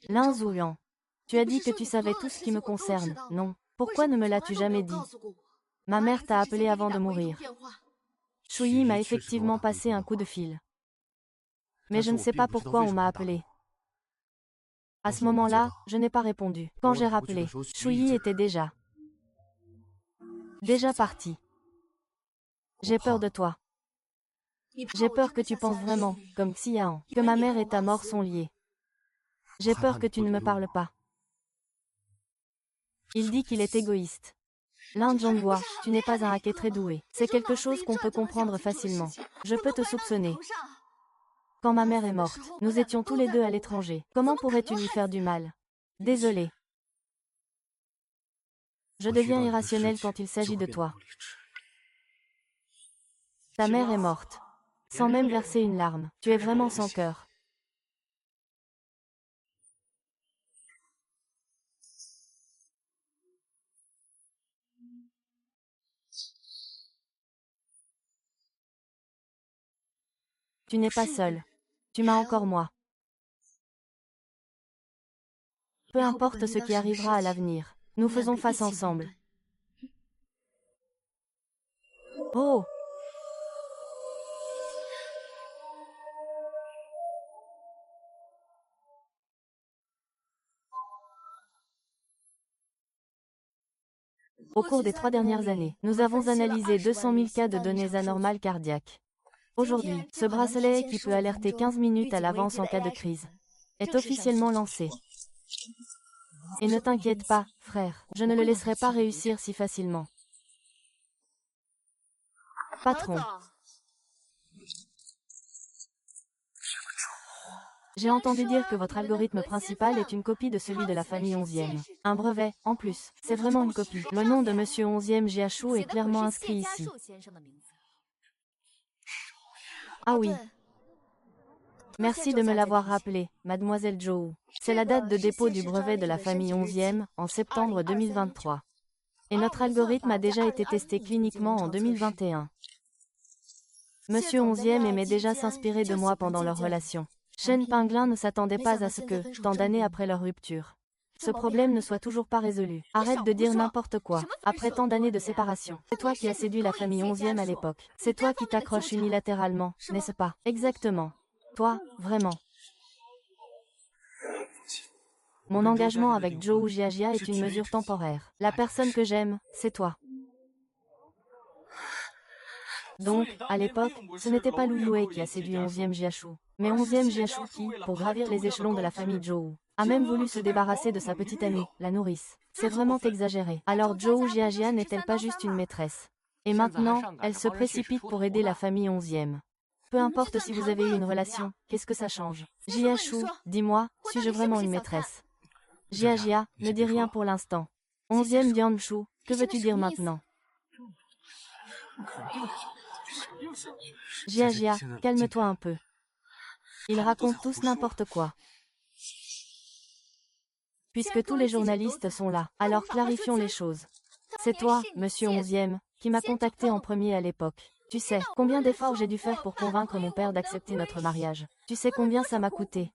Lin Zhuyuan, tu as dit que tu savais tout ce qui me concerne, non? Pourquoi ne me l'as-tu jamais dit? Ma mère t'a appelé avant de mourir. Shuyi m'a effectivement passé un coup de fil. Mais je ne sais pas pourquoi on m'a appelé. À ce moment-là, je n'ai pas répondu. Quand j'ai rappelé, Shuyi était déjà parti. J'ai peur de toi. J'ai peur que tu penses vraiment, comme Xiao, que ma mère et ta mort sont liées. J'ai peur que tu ne me parles pas. Il dit qu'il est égoïste. Lin Zhonghua, tu n'es pas un hacker très doué. C'est quelque chose qu'on peut comprendre facilement. Je peux te soupçonner. Quand ma mère est morte, nous étions tous les deux à l'étranger. Comment pourrais-tu lui faire du mal? Désolé. Je deviens irrationnel quand il s'agit de toi. Ta mère est morte. Sans même verser une larme. Tu es vraiment sans cœur. Tu n'es pas seul. Tu m'as encore moi. Peu importe ce qui arrivera à l'avenir, nous faisons face ensemble. Oh! Au cours des 3 dernières années, nous avons analysé 200 000 cas de données anormales cardiaques. Aujourd'hui, ce bracelet qui peut alerter 15 minutes à l'avance en cas de crise est officiellement lancé. Et ne t'inquiète pas, frère, je ne le laisserai pas réussir si facilement. Patron. J'ai entendu dire que votre algorithme principal est une copie de celui de la famille 11e. Un brevet, en plus. C'est vraiment une copie. Le nom de Monsieur 11e Jiachou est clairement inscrit ici. Ah oui. Merci de me l'avoir rappelé, mademoiselle Zhou. C'est la date de dépôt du brevet de la famille 11e, en septembre 2023. Et notre algorithme a déjà été testé cliniquement en 2021. Monsieur 11e aimait déjà s'inspirer de moi pendant leur relation. Shen Penglin ne s'attendait pas à ce que, tant d'années après leur rupture, ce problème ne soit toujours pas résolu. Arrête de dire n'importe quoi. Après tant d'années de séparation, c'est toi qui as séduit la famille 11e à l'époque. C'est toi qui t'accroches unilatéralement, n'est-ce pas? Exactement. Toi, vraiment. Mon engagement avec Zhou Jiajia est une mesure temporaire. La personne que j'aime, c'est toi. Donc, à l'époque, ce n'était pas Lu Yue qui a séduit 11e Jiachou, mais 11e Jiachou qui, pour gravir les échelons de la famille Zhou, a même voulu se débarrasser de sa petite amie, la nourrice. C'est vraiment exagéré. Alors Zhou Jiajia n'est-elle pas juste une maîtresse? Et maintenant, elle se précipite pour aider la famille 11e. Peu importe si vous avez eu une relation, qu'est-ce que ça change? Jiachou, dis-moi, suis-je vraiment une maîtresse? Jiajia, ne dis rien pour l'instant. 11e Dianchu, que veux-tu dire maintenant? Jiajia, calme-toi un peu. Ils racontent tous n'importe quoi. Puisque tous les journalistes sont là, alors clarifions les choses. C'est toi, monsieur 11e, qui m'a contacté en premier à l'époque. Tu sais, combien d'efforts j'ai dû faire pour convaincre mon père d'accepter notre mariage. Tu sais combien ça m'a coûté.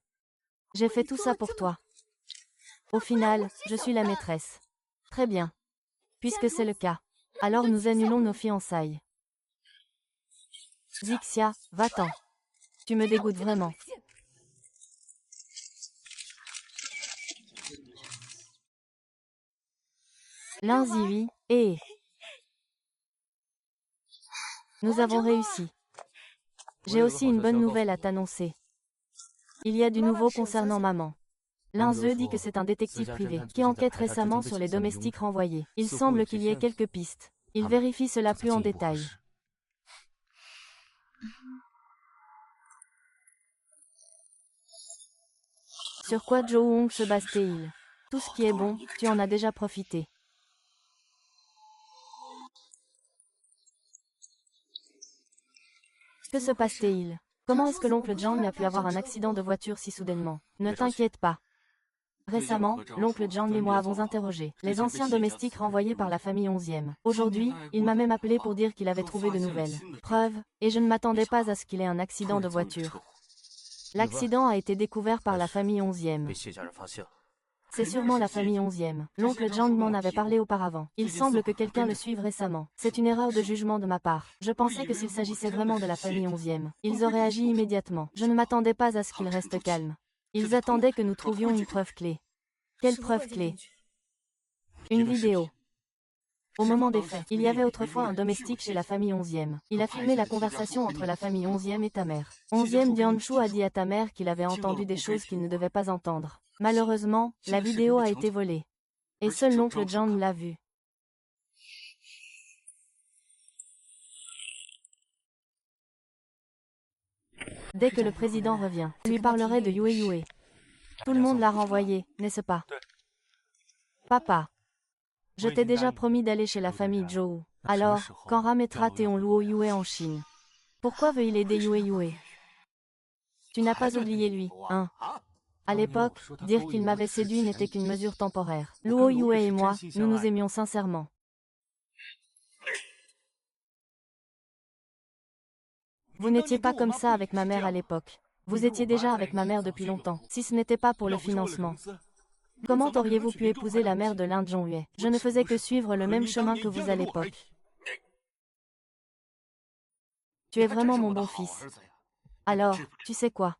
J'ai fait tout ça pour toi. Au final, je suis la maîtresse. Très bien. Puisque c'est le cas, alors nous annulons nos fiançailles. Zixia, va-t'en. Tu me dégoûtes vraiment. Lin Zihui, et nous avons réussi. J'ai aussi une bonne nouvelle à t'annoncer. Il y a du nouveau concernant maman. Lin Ze dit que c'est un détective privé qui enquête récemment sur les domestiques renvoyés. Il semble qu'il y ait quelques pistes. Il vérifie cela plus en détail. Sur quoi Zhou Hong se base-t-il? Tout ce qui est bon, tu en as déjà profité. Que se passe-t-il? Comment est-ce que l'oncle Zhang a pu avoir un accident de voiture si soudainement? Ne t'inquiète pas. Récemment, l'oncle Zhang et moi avons interrogé les anciens domestiques renvoyés par la famille 11e. Aujourd'hui, il m'a même appelé pour dire qu'il avait trouvé de nouvelles preuves, et je ne m'attendais pas à ce qu'il ait un accident de voiture. L'accident a été découvert par la famille 11e. C'est sûrement la famille 11e. L'oncle Zhang m'en avait parlé auparavant. Il semble que quelqu'un le suive récemment. C'est une erreur de jugement de ma part. Je pensais que s'il s'agissait vraiment de la famille 11e, ils auraient agi immédiatement. Je ne m'attendais pas à ce qu'ils restent calmes. Ils attendaient que nous trouvions une preuve clé. Quelle preuve clé? Une vidéo. Au moment des faits, il y avait autrefois un domestique chez la famille 11e. Il a filmé la conversation entre la famille 11e et ta mère. 11e Dianchu a dit à ta mère qu'il avait entendu des choses qu'il ne devait pas entendre. Malheureusement, la vidéo a été volée. Et seul l'oncle Zhang l'a vue. Dès que le président revient, je lui parlerai de Yue Yue. Tout le monde l'a renvoyé, n'est-ce pas? Papa. Je t'ai déjà promis d'aller chez la famille Zhou. Alors, quand ramènera Théon Luo Yue en Chine? Pourquoi veut-il aider Yue Yue? Tu n'as pas oublié lui, hein? À l'époque, dire qu'il m'avait séduit n'était qu'une mesure temporaire. Luo Yue et moi, nous nous aimions sincèrement. Vous n'étiez pas comme ça avec ma mère à l'époque. Vous étiez déjà avec ma mère depuis longtemps, si ce n'était pas pour le financement. Comment auriez-vous pu épouser la mère de Lin Zhongyue? Je ne faisais que suivre le même chemin que vous à l'époque. Tu es vraiment mon bon fils. Alors, tu sais quoi?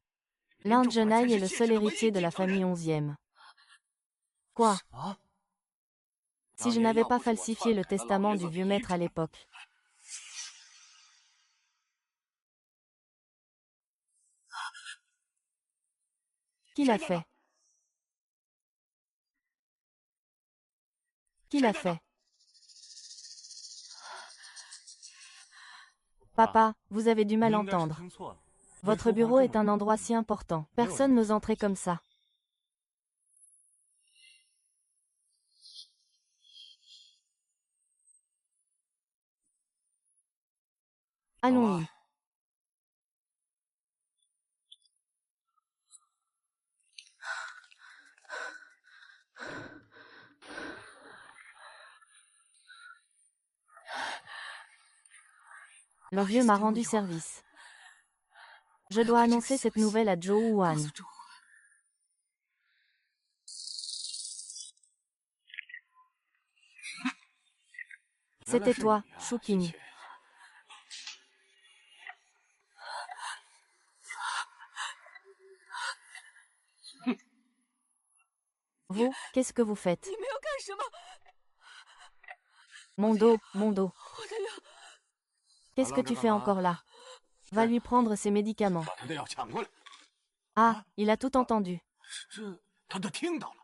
Lin Zhenai est le seul héritier de la famille 11e. Quoi? Si je n'avais pas falsifié le testament du vieux maître à l'époque. Qui l'a fait? Qui l'a fait? Papa, vous avez du mal à entendre. Votre bureau est un endroit si important. Personne n'ose entrer comme ça. Allons-y. Le vieux m'a rendu service. Je dois annoncer cette nouvelle à Zhou Huan. C'était toi, Shu Qing. Vous, qu'est-ce que vous faites? Mon dos, mon dos. Qu'est-ce que tu fais encore là? Va lui prendre ses médicaments. Ah, il a tout entendu.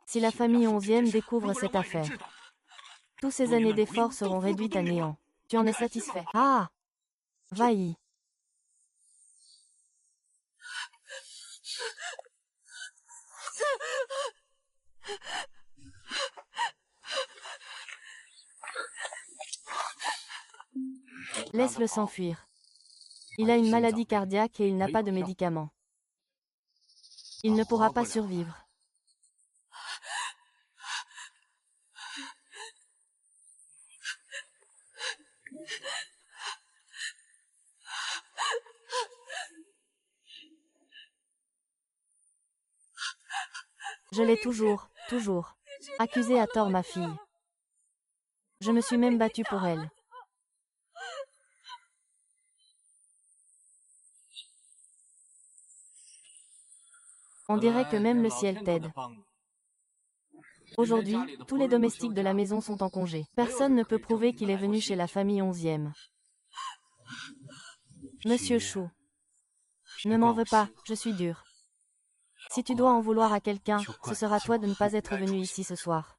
Si la famille 11e découvre cette affaire, toutes ces années d'efforts seront réduites à néant. Tu en es satisfait? Ah! Va-y. Laisse-le s'enfuir. Il a une maladie cardiaque et il n'a pas de médicaments. Il ne pourra pas survivre. Je l'ai toujours, accusée à tort ma fille. Je me suis même battue pour elle. On dirait que même le ciel t'aide. Aujourd'hui, tous les domestiques de la maison sont en congé. Personne ne peut prouver qu'il est venu chez la famille 11e. Monsieur Chou. Ne m'en veux pas, je suis dur. Si tu dois en vouloir à quelqu'un, ce sera toi de ne pas être venu ici ce soir.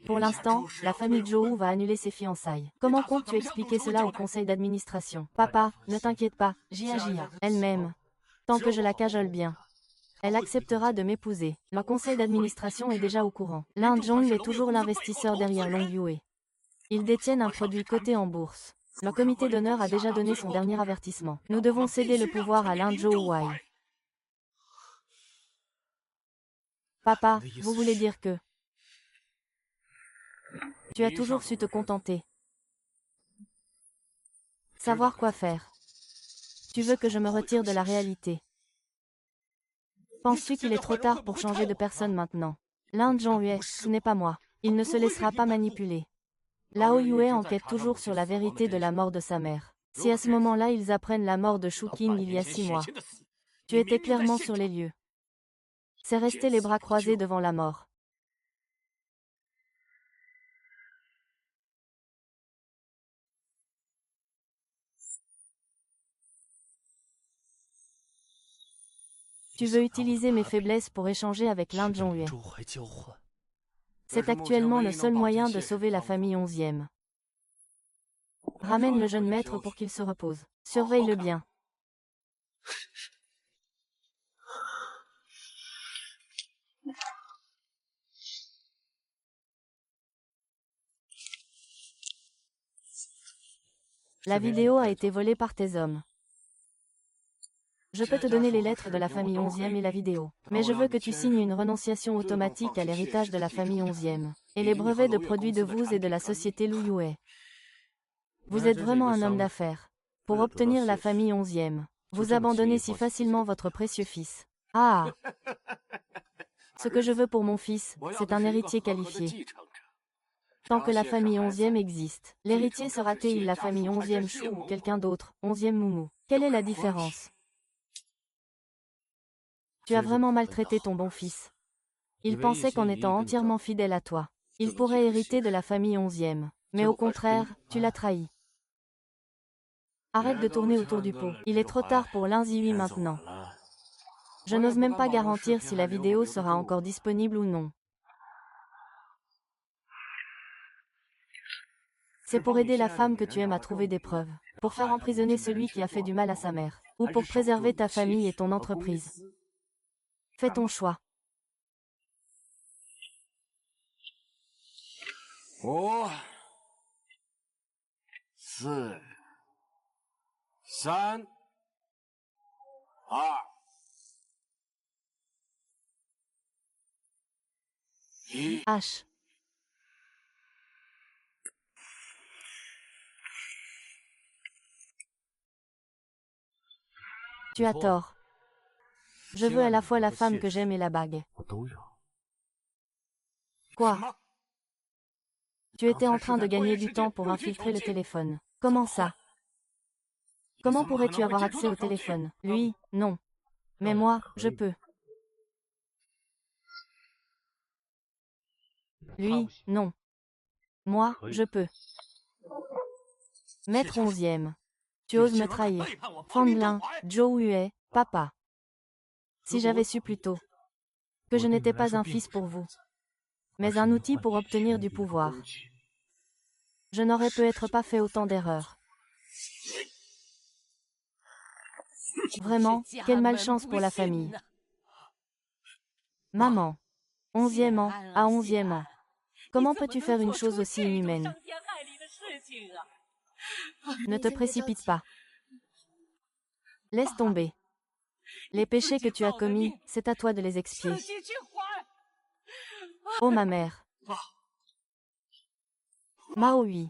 Pour l'instant, la famille Zhou va annuler ses fiançailles. Comment comptes-tu expliquer cela au conseil d'administration? Papa, ne t'inquiète pas, j'y agis. Elle-même. Tant que je la cajole bien. Elle acceptera de m'épouser. Le conseil d'administration est déjà au courant. Lin Zhong est toujours l'investisseur derrière Long Yue. Ils détiennent un produit coté en bourse. Le comité d'honneur a déjà donné son dernier avertissement. Nous devons céder le pouvoir à Lin Zhou-Wai. Papa, vous voulez dire que... Tu as toujours su te contenter. Savoir quoi faire. Tu veux que je me retire de la réalité. Penses-tu qu'il est trop tard pour changer de personne maintenant? Lin Zhongyue, ce n'est pas moi. Il ne se laissera pas manipuler. Lao Yue enquête toujours sur la vérité de la mort de sa mère. Si à ce moment-là ils apprennent la mort de Shu Qing il y a 6 mois, tu étais clairement sur les lieux. C'est rester les bras croisés devant la mort. Tu veux utiliser mes faiblesses pour échanger avec Lin Zhongyue. C'est actuellement le seul moyen de sauver la famille 11e. Ramène le jeune maître pour qu'il se repose. Surveille-le bien. La vidéo a été volée par tes hommes. Je peux te donner les lettres de la famille 11e et la vidéo. Mais je veux que tu signes une renonciation automatique à l'héritage de la famille 11e. Et les brevets de produits de vous et de la société Lu Yue. Vous êtes vraiment un homme d'affaires. Pour obtenir la famille 11e, vous abandonnez si facilement votre précieux fils. Ah! Ce que je veux pour mon fils, c'est un héritier qualifié. Tant que la famille 11e existe, l'héritier sera-t-il la famille 11e Chou ou quelqu'un d'autre, 11e Moumou? Quelle est la différence? Tu as vraiment maltraité ton bon fils. Il pensait qu'en étant entièrement fidèle à toi, il pourrait hériter de la famille 11e. Mais au contraire, tu l'as trahi. Arrête de tourner autour du pot. Il est trop tard pour l'Inzihui maintenant. Je n'ose même pas garantir si la vidéo sera encore disponible ou non. C'est pour aider la femme que tu aimes à trouver des preuves, pour faire emprisonner celui qui a fait du mal à sa mère, ou pour préserver ta famille et ton entreprise. Fais ton choix. 5、4、3、2、1。 H. Tu as tort. Je veux à la fois la femme que j'aime et la bague. Quoi? Tu étais en train de gagner du temps pour infiltrer le téléphone. Comment ça? Comment pourrais-tu avoir accès au téléphone? Lui, non. Mais moi, je peux. Lui, non. Moi, je peux. Maître 11e. Tu oses me trahir. Fanglin, Zhou Yue, papa. Si j'avais su plus tôt que je n'étais pas un fils pour vous, mais un outil pour obtenir du pouvoir, je n'aurais peut-être pas fait autant d'erreurs. Vraiment, quelle malchance pour la famille. Maman, 11e an, à 11e an. Comment peux-tu faire une chose aussi inhumaine? Ne te précipite pas. Laisse tomber. Les péchés que tu as commis, c'est à toi de les expier. Oh ma mère. Maui.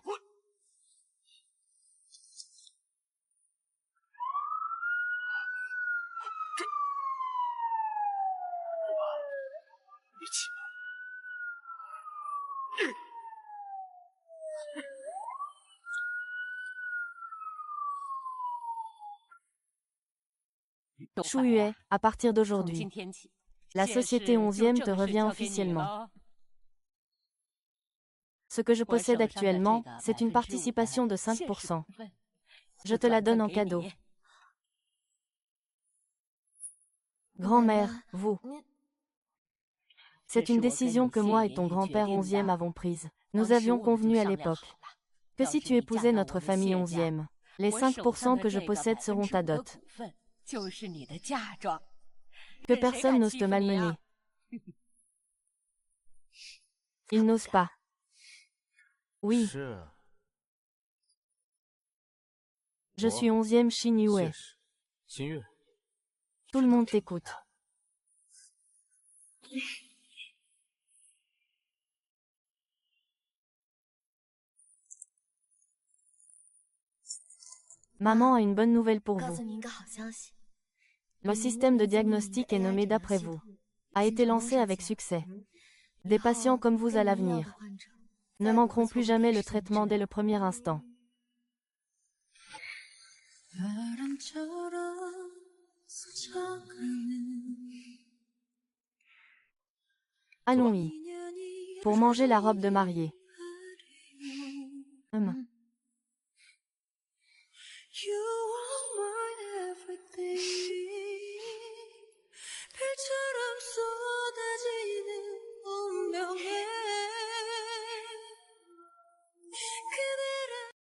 Chou Yue, à partir d'aujourd'hui, la société 11e te revient officiellement. Ce que je possède actuellement, c'est une participation de 5%. Je te la donne en cadeau. Grand-mère, vous. C'est une décision que moi et ton grand-père 11e avons prise. Nous avions convenu à l'époque que si tu épousais notre famille 11e, les 5% que je possède seront ta dot. Que personne n'ose te malmener. Il n'ose pas. Oui. Je suis 11e Xin Yue. Tout le monde t'écoute. Maman a une bonne nouvelle pour vous. Le système de diagnostic est nommé d'après vous. A été lancé avec succès. Des patients comme vous à l'avenir ne manqueront plus jamais le traitement dès le premier instant. Allons-y. Pour manger la robe de mariée.